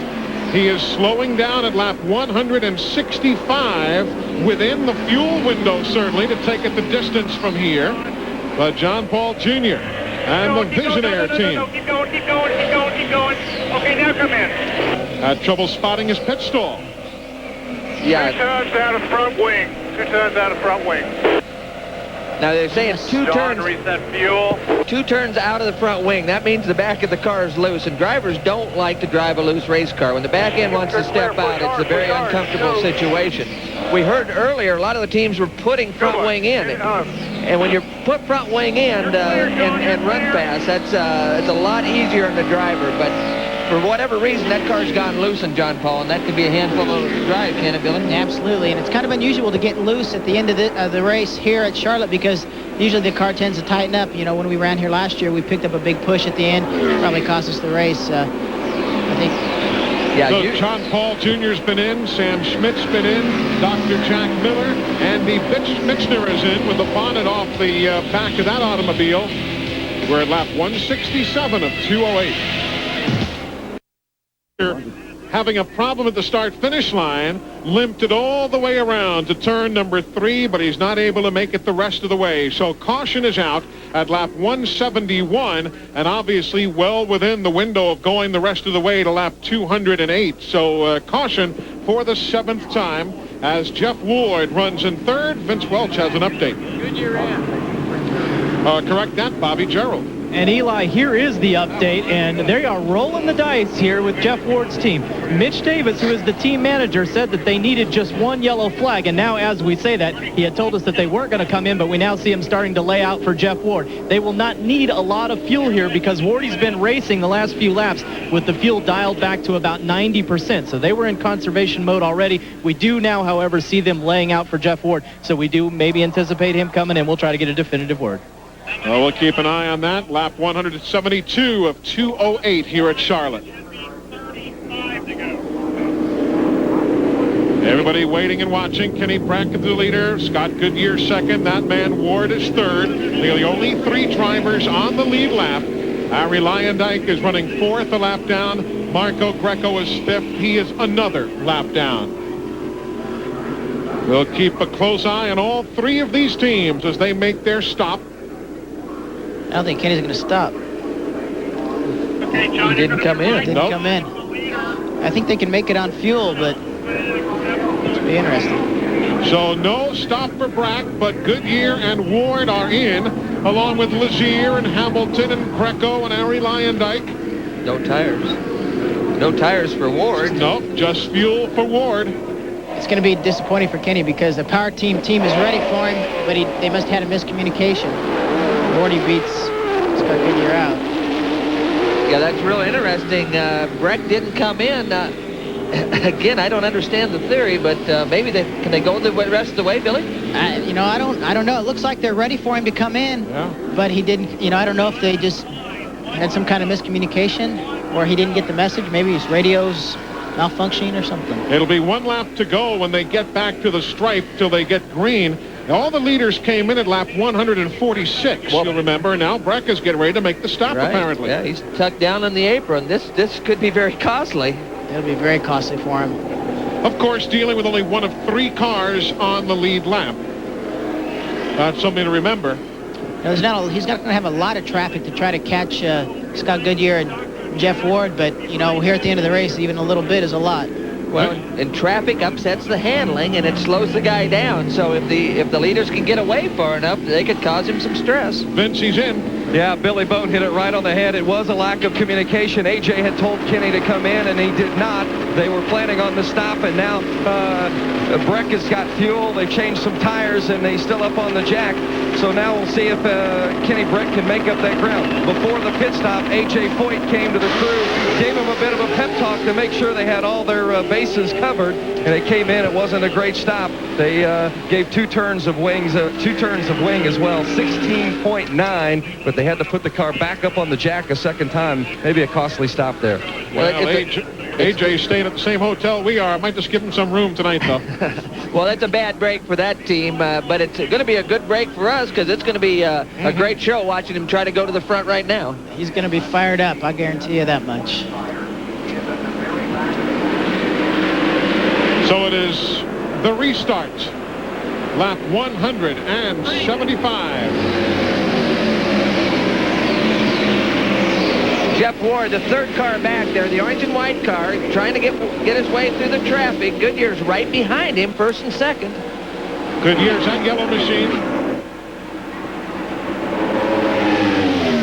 He is slowing down at lap 165, within the fuel window, certainly, to take it the distance from here. But John Paul Jr. and the Visionaire team. Keep going. Okay, now come in. Had trouble spotting his pit stall. Yeah. 2 turns out of front wing. 2 turns out of front wing. Now they're saying 2 turns. Reset fuel. 2 turns out of the front wing. That means the back of the car is loose, and drivers don't like to drive a loose race car. When the back end wants to step out, it's a very uncomfortable situation. We heard earlier a lot of the teams were putting front wing in. And when you put front wing in and run fast, it's a lot easier on the driver. But for whatever reason, that car's gone loose in John Paul, and that could be a handful of drive, can it, Billy? Absolutely, and it's kind of unusual to get loose at the end of the race here at Charlotte, because usually the car tends to tighten up. You know, when we ran here last year, we picked up a big push at the end. Probably cost us the race. I think. Yeah, so John Paul Jr.'s been in, Sam Schmidt's been in, Dr. Jack Miller, Andy Michner is in with the bonnet off the back of that automobile. We're at lap 167 of 208. Having a problem at the start-finish line, limped it all the way around to turn number 3, but he's not able to make it the rest of the way. So caution is out at lap 171, and obviously well within the window of going the rest of the way to lap 208. So caution for the 7th time as Jeff Ward runs in 3rd. Vince Welch has an update. Goodyear in. Correct that, Bobby Gerald. And Eli, here is the update, and they are rolling the dice here with Jeff Ward's team. Mitch Davis, who is the team manager, said that they needed just 1 yellow flag, and now as we say that, he had told us that they weren't going to come in, but we now see him starting to lay out for Jeff Ward. They will not need a lot of fuel here because Wardy's been racing the last few laps with the fuel dialed back to about 90%, so they were in conservation mode already. We do now, however, see them laying out for Jeff Ward, so we do maybe anticipate him coming in. We'll try to get a definitive word. Well, we'll keep an eye on that. Lap 172 of 208 here at Charlotte. Everybody waiting and watching. Kenny Brackett the leader. Scott Goodyear 2nd. That man Ward is 3rd. They're the only 3 drivers on the lead lap. Arie Luyendyk is running 4th a lap down. Marco Greco is 5th. He is another lap down. We'll keep a close eye on all 3 of these teams as they make their stop. I don't think Kenny's going to stop. Okay, John, he didn't come in. Didn't come in. I think they can make it on fuel, but it's be interesting. So no stop for Brack, but Goodyear and Ward are in, along with Lazier and Hamilton and Greco and Arie Luyendyk. No tires. No tires for Ward. Nope, just fuel for Ward. It's going to be disappointing for Kenny because the power team is ready for him, but they must have had a miscommunication. Morty beats Scott Goodyear out. Yeah, that's real interesting. Breck didn't come in. Again, I don't understand the theory, but maybe can they go the rest of the way, Billy? I don't know. It looks like they're ready for him to come in, but he didn't. I don't know if they just had some kind of miscommunication or he didn't get the message. Maybe his radio's malfunctioning or something. It'll be 1 lap to go when they get back to the stripe till they get green. All the leaders came in at lap 146, you'll remember. Now Breck is getting ready to make the stop, apparently. Yeah, he's tucked down on the apron. This could be very costly. It'll be very costly for him. Of course, dealing with only one of 3 cars on the lead lap. That's something to remember. He's not going to have a lot of traffic to try to catch Scott Goodyear and Jeff Ward, but, here at the end of the race, even a little bit is a lot. Well, and traffic upsets the handling, and it slows the guy down. So if the leaders can get away far enough, they could cause him some stress. Vince, he's in. Yeah, Billy Bone hit it right on the head. It was a lack of communication. AJ had told Kenny to come in, and he did not. They were planning on the stop, and now Breck has got fuel. They changed some tires, and he's still up on the jack. So now we'll see if Kenny Breck can make up that ground. Before the pit stop, AJ Foyt came to the crew, gave him a bit of a pep talk to make sure they had all their bases covered, and they came in. It wasn't a great stop. They gave 2 turns of wings, 2 turns of wing as well, 16.9, but they had to put the car back up on the jack a second time. Maybe a costly stop there. Well, AJ's staying at the same hotel we are. I might just give him some room tonight, though. Well, that's a bad break for that team, but it's going to be a good break for us because it's going to be a great show watching him try to go to the front right now. He's going to be fired up, I guarantee you that much. So it is the restart. Lap 175. Jeff Ward, the 3rd car back there, the orange and white car, trying to get his way through the traffic. Goodyear's right behind him, 1st and 2nd. Goodyear's that yellow machine.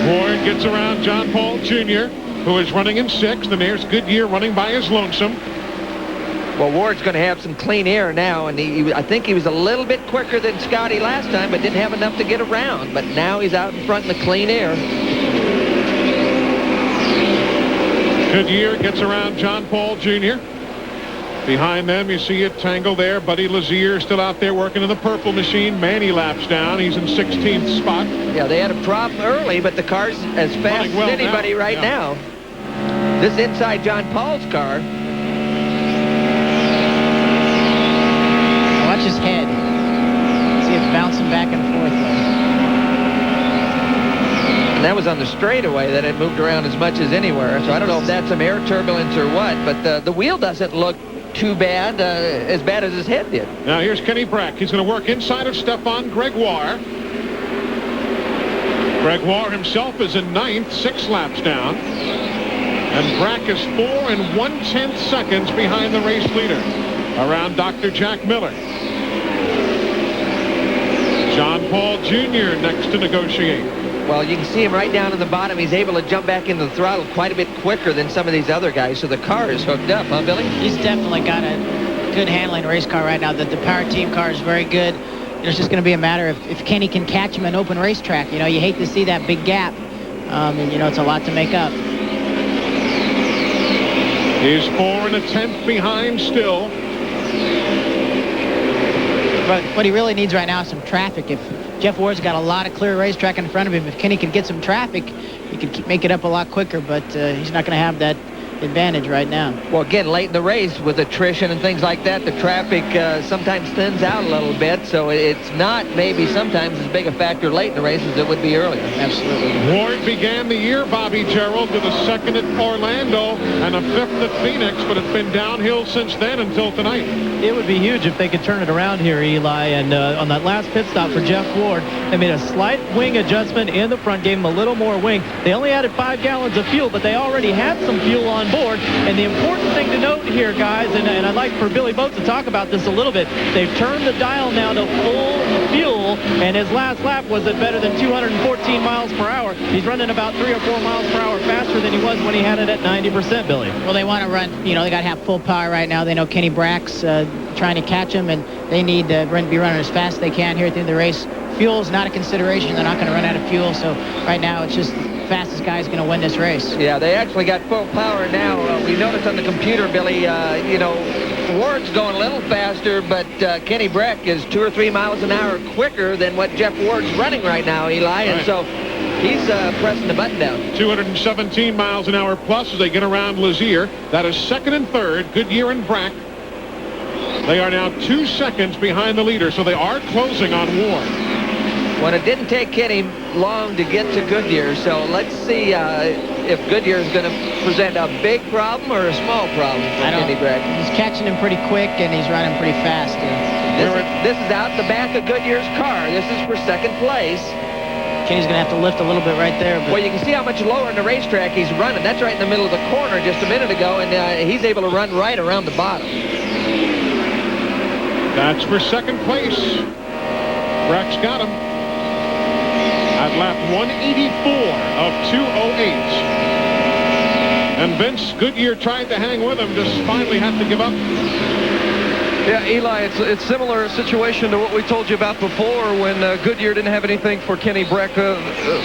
Ward gets around John Paul Jr., who is running in 6th, and there's Goodyear running by his lonesome. Well, Ward's going to have some clean air now, and I think he was a little bit quicker than Scotty last time, but didn't have enough to get around. But now he's out in front in the clean air. Goodyear gets around John Paul Jr. Behind them, you see it tangled there. Buddy Lazier still out there working in the purple machine. Manny laps down. He's in 16th spot. Yeah, they had a problem early, but the car's as fast as anybody right now. This inside John Paul's car. Watch his head. See it bouncing back and forth. And that was on the straightaway that it moved around as much as anywhere. So I don't know if that's some air turbulence or what, but the wheel doesn't look too bad, as bad as his head did. Now here's Kenny Breck. He's going to work inside of Stefan Gregoire. Gregoire himself is in 9th, 6 laps down. And Breck is 4 1/10 seconds behind the race leader, around Dr. Jack Miller. John Paul Jr. next to negotiate. Well, you can see him right down in the bottom. He's able to jump back into the throttle quite a bit quicker than some of these other guys, so the car is hooked up, huh, Billy? He's definitely got a good handling race car right now. The power team car is very good. It's just going to be a matter of if Kenny can catch him in open racetrack. You hate to see that big gap, and, it's a lot to make up. He's 4 1/10 behind still. But what he really needs right now is some traffic. If Jeff Ward's got a lot of clear racetrack in front of him, if Kenny can get some traffic, he could make it up a lot quicker, but he's not going to have that advantage right now. Well, again, late in the race with attrition and things like that, the traffic sometimes thins out a little bit, so it's not maybe sometimes as big a factor late in the race as it would be earlier. Absolutely. Ward began the year, Bobby Gerald, with a 2nd at Orlando and a 5th at Phoenix, but it's been downhill since then until tonight. It would be huge if they could turn it around here, Eli, and on that last pit stop for Jeff Ward, they made a slight wing adjustment in the front, gave him a little more wing. They only added 5 gallons of fuel, but they already had some fuel on on board. And the important thing to note here, guys, and I'd like for Billy Boat to talk about this a little bit, they've turned the dial now to full fuel, and his last lap was at better than 214 miles per hour. He's running about 3 or 4 miles per hour faster than he was when he had it at 90%, Billy. Well, they want to run, they got to have full power right now. They know Kenny Brack's trying to catch him, and they need to be running as fast as they can here at the end of the race. Fuel's not a consideration. They're not going to run out of fuel, so right now it's just the fastest guy's going to win this race. Yeah, they actually got full power now. We noticed on the computer, Billy, Ward's going a little faster, but Kenny Brack is 2 or 3 miles an hour quicker than what Jeff Ward's running right now, Eli, and so he's pressing the button down. 217 miles an hour plus as they get around Lazier. That is second and third, Goodyear and Brack. They are now 2 seconds behind the leader, so they are closing on Ward. Well, it didn't take Kenny long to get to Goodyear, so let's see if Goodyear is going to present a big problem or a small problem for Kenny Brack. He's catching him pretty quick, and he's running pretty fast. This is out the back of Goodyear's car. This is for second place. Kenny's going to have to lift a little bit right there. But well, you can see how much lower in the racetrack he's running. That's right in the middle of the corner just a minute ago, and he's able to run right around the bottom. That's for second place. Brack's got him at lap 184 of 2:08. And Vince Goodyear tried to hang with him, just finally had to give up. Yeah, Eli, it's similar situation to what we told you about before when Goodyear didn't have anything for Kenny Brack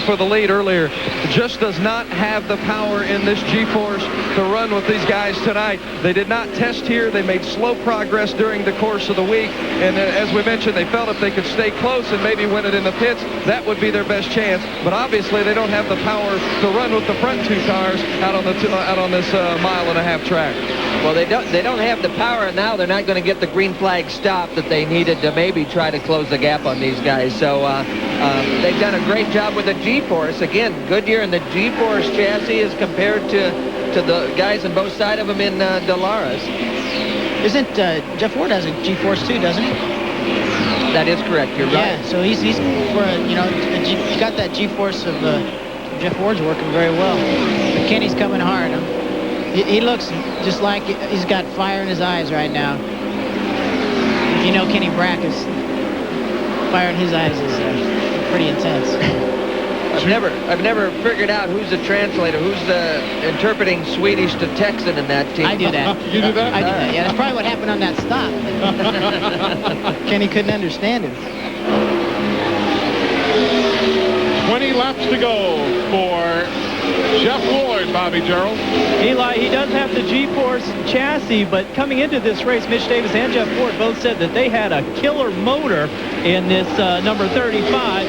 for the lead earlier. Just does not have the power in this G-force to run with these guys tonight. They did not test here. They made slow progress during the course of the week. And as we mentioned, they felt if they could stay close and maybe win it in the pits, that would be their best chance. But obviously, they don't have the power to run with the front 2 cars out on this mile-and-a-half track. Well, they don't have the power, and now they're not going to get the green flag stop that they needed to maybe try to close the gap on these guys. So they've done a great job with the G-force. Again, Goodyear and the G-force chassis is compared to the guys on both sides of them in Dallara. Isn't Jeff Ward has a G-force too, doesn't he? That is correct. You're right. Yeah, so he's got that G-force of Jeff Ward's working very well. But Kenny's coming hard. He looks just like he's got fire in his eyes right now. If you know Kenny Brack, fire in his eyes is pretty intense. I've never figured out who's the translator, who's the interpreting Swedish to Texan in that team. I do that. You do that? I do that. Yeah, that's probably what happened on that stop. Kenny couldn't understand him. 20 laps to go for Jeff Ward, Bobby Gerald. Eli, he does have the G-force chassis, but coming into this race, Mitch Davis and Jeff Ward both said that they had a killer motor in this number 35.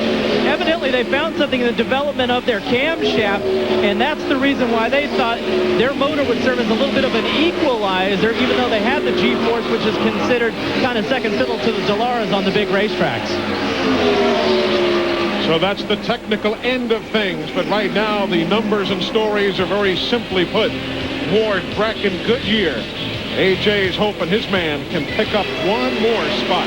Evidently, they found something in the development of their camshaft, and that's the reason why they thought their motor would serve as a little bit of an equalizer, even though they had the G-force, which is considered kind of second fiddle to the Dallaras on the big racetracks. So that's the technical end of things, but right now the numbers and stories are very simply put. Ward, Brack, and Goodyear. AJ's hoping his man can pick up one more spot.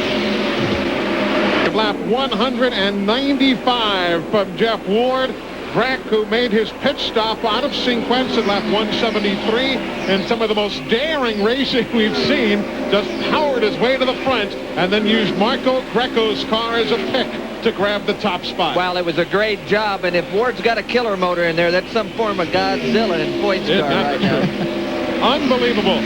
Lap 195 from Jeff Ward. Brack, who made his pit stop out of sequence at lap 173, and some of the most daring racing we've seen, just powered his way to the front and then used Marco Greco's car as a pick to grab the top spot. Well, it was a great job, and if Ward's got a killer motor in there, that's some form of Godzilla in Foyt's car right now. Unbelievable.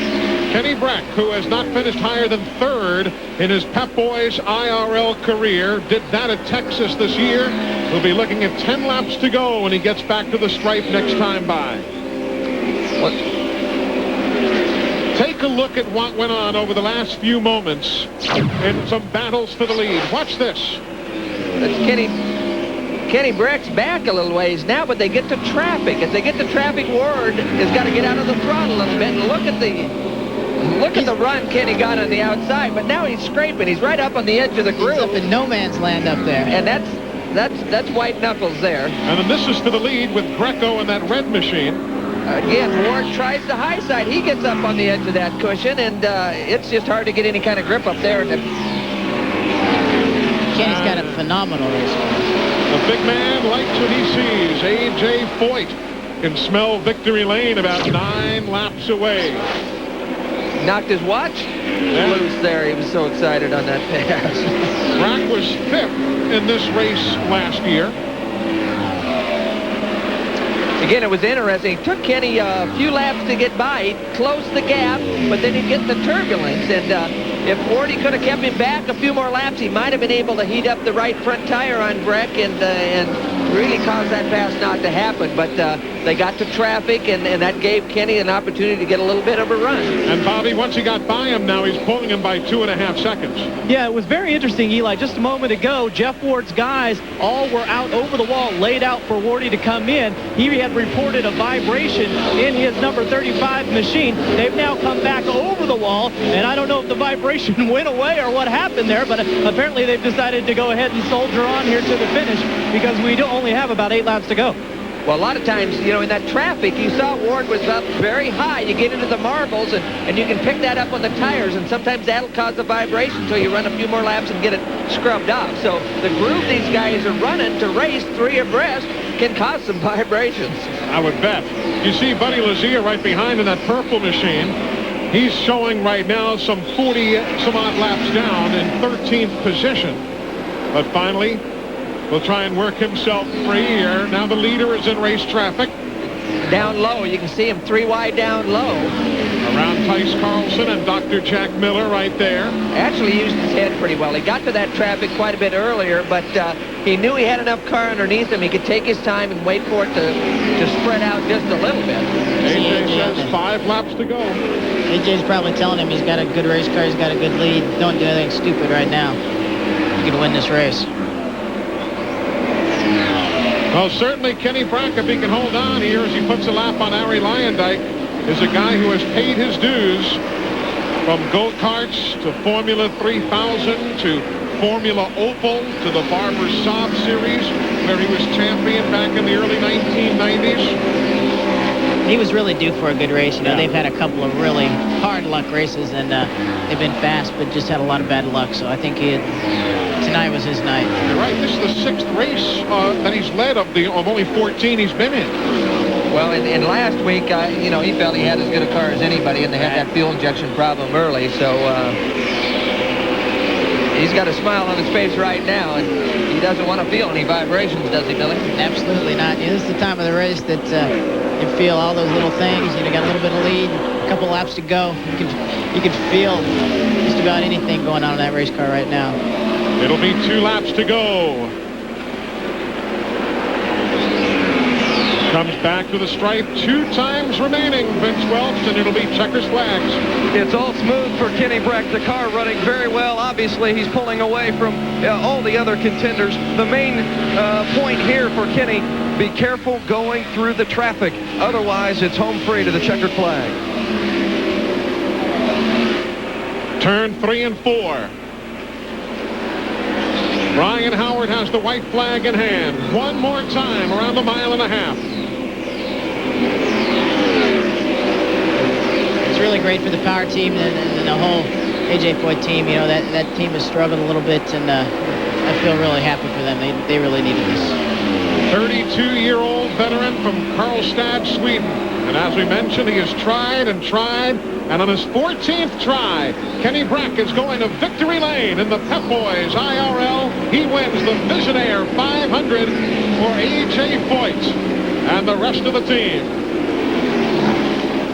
Kenny Brack, who has not finished higher than third in his Pep Boys IRL career, did that at Texas this year. We'll be looking at 10 laps to go when he gets back to the stripe next time by. Take a look at what went on over the last few moments in some battles for the lead. Watch this. That's Kenny Brack's back a little ways now, but they get to traffic. If they get to traffic, Ward has got to get out of the throttle a little bit. And look at the run Kenny got on the outside, but now he's scraping. He's right up on the edge of the groove. He's up in no man's land up there. And that's white knuckles there. And then this is for the lead with Greco and that red machine. Again, Ward tries the high side. He gets up on the edge of that cushion, and it's just hard to get any kind of grip up there. Kenny's got a phenomenal race. The big man likes what he sees. A.J. Foyt can smell victory lane about 9 laps away. Knocked his watch loose there. He was so excited on that pass. Brack was 5th in this race last year. Again, it was interesting. It took Kenny a few laps to get by. He closed the gap, but then he'd get the turbulence. And if Wardy could have kept him back a few more laps, he might have been able to heat up the right front tire on Breck and really cause that pass not to happen. But they got to traffic, and that gave Kenny an opportunity to get a little bit of a run. And Bobby, once he got by him, now he's pulling him by 2.5 seconds. Yeah, it was very interesting, Eli. Just a moment ago, Jeff Ward's guys all were out over the wall, laid out for Wardy to come in. He had reported a vibration in his number 35 machine. They've now come back over the wall, and I don't know if the vibration went away or what happened there, but apparently they've decided to go ahead and soldier on here to the finish because we only have about 8 laps to go. Well, a lot of times, you know, in that traffic, you saw Ward was up very high. You get into the marbles, and you can pick that up on the tires, and sometimes that'll cause a vibration so you run a few more laps and get it scrubbed off. So the groove these guys are running to race 3 abreast can cause some vibrations. I would bet. You see Buddy Lazier right behind in that purple machine. He's showing right now some 40-some-odd laps down in 13th position. But finally, will try and work himself free here. Now the leader is in race traffic. Down low. You can see him 3 wide down low. Around Tice Carlson and Dr. Jack Miller right there. Actually used his head pretty well. He got to that traffic quite a bit earlier, but he knew he had enough car underneath him. He could take his time and wait for it to spread out just a little bit. AJ says 5 laps to go. AJ's probably telling him he's got a good race car. He's got a good lead. Don't do anything stupid right now. You can win this race. Well, certainly Kenny Brack, if he can hold on here as he puts a lap on Ari Lyondike, is a guy who has paid his dues from go-karts to Formula 3000 to Formula Opel to the Barber Saab Series, where he was champion back in the early 1990s. He was really due for a good race. You know, they've had a couple of really hard luck races, and they've been fast, but just had a lot of bad luck. So I think tonight was his night. You're right. This is the 6th race that he's led of only 14 he's been in. Well, in last week, you know, he felt he had as good a car as anybody, and they had that fuel injection problem early. So he's got a smile on his face right now, and he doesn't want to feel any vibrations, does he, Billy? Absolutely not. You know, this is the time of the race that you feel all those little things. You know, got a little bit of lead, a couple laps to go. You can feel just about anything going on in that race car right now. It'll be 2 laps to go. Comes back to the stripe, 2 times remaining, Vince Welch, and it'll be checkers flags. It's all smooth for Kenny Brack. The car running very well. Obviously, he's pulling away from all the other contenders. The main point here for Kenny, be careful going through the traffic. Otherwise, it's home free to the checkered flag. Turn 3 and 4. Ryan Howard has the white flag in hand. One more time around the 1.5 miles. It's really great for the power team and the whole AJ Foyt team. You know, that team has struggled a little bit, and I feel really happy for them. They really needed this. 32-year-old veteran from Karlstad, Sweden. And as we mentioned, he has tried and tried. And on his 14th try, Kenny Brack is going to victory lane in the Pep Boys IRL. He wins the Visionaire 500 for A.J. Foyt and the rest of the team.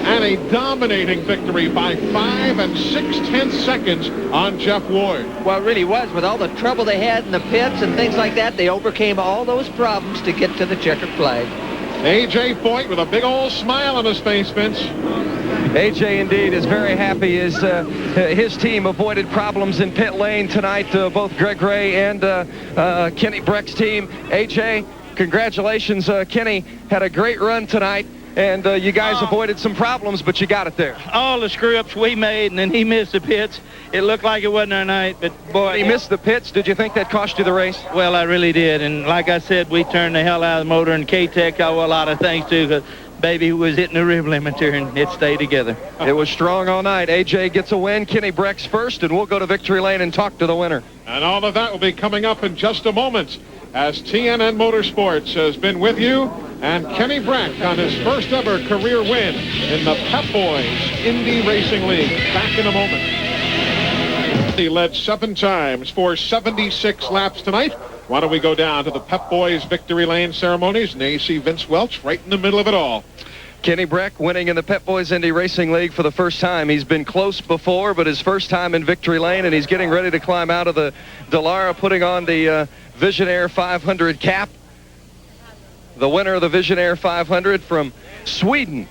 And a dominating victory by 5 6/10 seconds on Jeff Ward. Well, it really was. With all the trouble they had in the pits and things like that, they overcame all those problems to get to the checkered flag. A.J. Foyt with a big old smile on his face, Vince. AJ indeed is very happy as his team avoided problems in pit lane tonight. Both Greg Ray and Kenny Brack's team. AJ, congratulations. Kenny had a great run tonight, and you guys avoided some problems, but you got it there. All the screw-ups we made, and then he missed the pits. It looked like it wasn't our night, but boy. He missed the pits. Did you think that cost you the race? Well, I really did, and like I said, we turned the hell out of the motor, and K-Tech I owe a lot of thanks to, because baby was hitting the rib limiter, and it stayed together. It was strong all night. AJ gets a win. Kenny Brack's first, and we'll go to victory lane and talk to the winner. And all of that will be coming up in just a moment as TNN Motorsports has been with you And Kenny Brack on his first ever career win in the Pep Boys Indy Racing League. Back in a moment. He led 7 times for 76 laps tonight. Why don't we go down to the Pep Boys Victory Lane ceremonies, and you see Vince Welch right in the middle of it all. Kenny Brack winning in the Pep Boys Indy Racing League for the first time. He's been close before, but his first time in Victory Lane, and he's getting ready to climb out of the Dallara, putting on the Visionaire 500 cap. The winner of the Visionaire 500 from Sweden,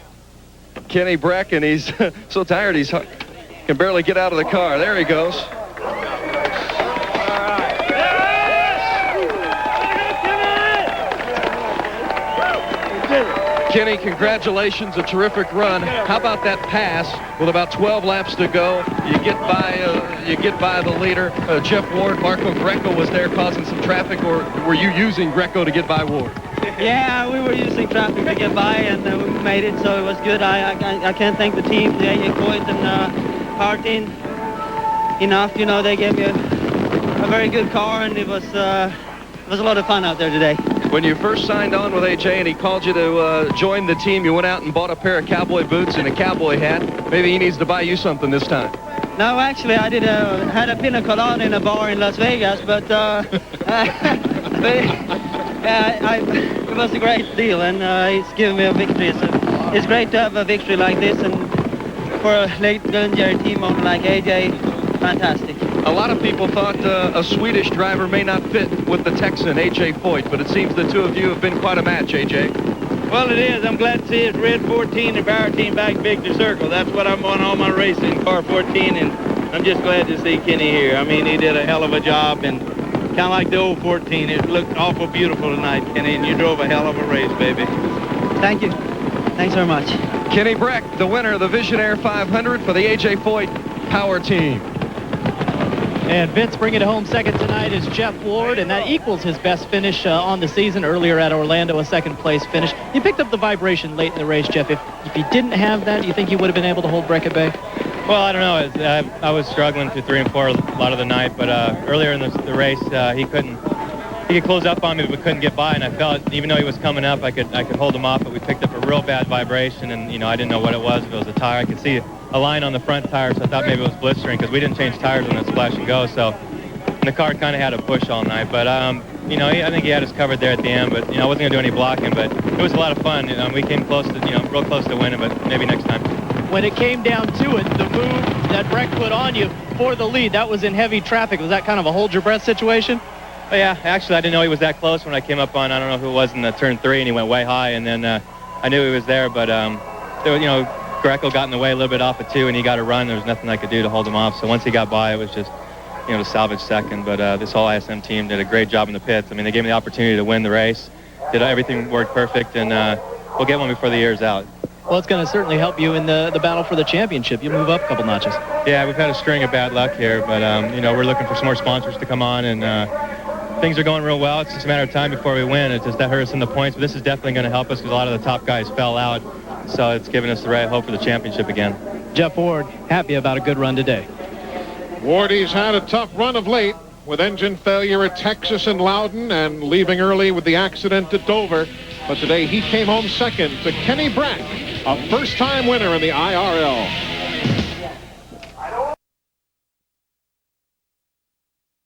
Kenny Brack, and he's so tired he can barely get out of the car. There he goes. Kenny, congratulations, a terrific run. How about that pass with about 12 laps to go? You get by the leader, Jeff Ward. Marco Greco was there causing some traffic, or were you using Greco to get by Ward? Yeah, we were using traffic to get by, and we made it, so it was good. I can't thank the team, the AJ Coit and Power Team enough. You know, they gave me a very good car, and it was a lot of fun out there today. When you first signed on with AJ and he called you to join the team, you went out and bought a pair of cowboy boots and a cowboy hat. Maybe he needs to buy you something this time. No, actually, I had a pina colada in a bar in Las Vegas, but it was a great deal, and it's given me a victory. It's great to have a victory like this, and for a legendary team owner like AJ, fantastic. A lot of people thought a Swedish driver may not fit with the Texan, AJ Foyt, but it seems the two of you have been quite a match, AJ. Well, it is. I'm glad to see his red 14 and Power Team back Victor Circle. That's what I'm on all my racing, car 14, and I'm just glad to see Kenny here. I mean, he did a hell of a job, and kind of like the old 14. It looked awful beautiful tonight, Kenny, and you drove a hell of a race, baby. Thank you. Thanks very much. Kenny Brack, the winner of the Visionaire 500 for the AJ Foyt Power Team. And Vince bringing it home second tonight is Jeff Ward, and that equals his best finish on the season earlier at Orlando, a second-place finish. You picked up the vibration late in the race, Jeff. If you didn't have that, do you think you would have been able to hold Breck at bay? Well, I don't know. I was struggling through 3 and 4 a lot of the night, but earlier in the race, he could close up on me, but couldn't get by, and I felt, even though he was coming up, I could hold him off, but we picked up a real bad vibration, and, you know, I didn't know what it was. If it was a tire, I could see a line on the front tire, so I thought maybe it was blistering, because we didn't change tires on that splash and go, so the car kind of had a push all night, but, you know, I think he had us covered there at the end, but, you know, I wasn't going to do any blocking, but it was a lot of fun. We came close to, you know, real close to winning, but maybe next time. When it came down to it, the move that Breck put on you for the lead, that was in heavy traffic. Was that kind of a hold-your-breath situation? Oh, yeah, actually, I didn't know he was that close when I came up on, I don't know who it was, in the turn 3, and he went way high, and then I knew he was there, but, you know, Greco got in the way a little bit off of 2, and he got a run. There was nothing I could do to hold him off, so once he got by, it was just, you know, to salvage second, but this whole ISM team did a great job in the pits. I mean, they gave me the opportunity to win the race, everything worked perfect, and we'll get one before the year's out. Well, it's going to certainly help you in the battle for the championship. You move up a couple notches. Yeah, we've had a string of bad luck here, but, you know, we're looking for some more sponsors to come on, and things are going real well. It's just a matter of time before we win. It's just that hurt us in the points, but this is definitely going to help us because a lot of the top guys fell out, so it's giving us the right hope for the championship again. Jeff Ward, happy about a good run today. Wardy's had a tough run of late with engine failure at Texas and Loudon and leaving early with the accident at Dover. But today he came home second to Kenny Brack, a first-time winner in the IRL.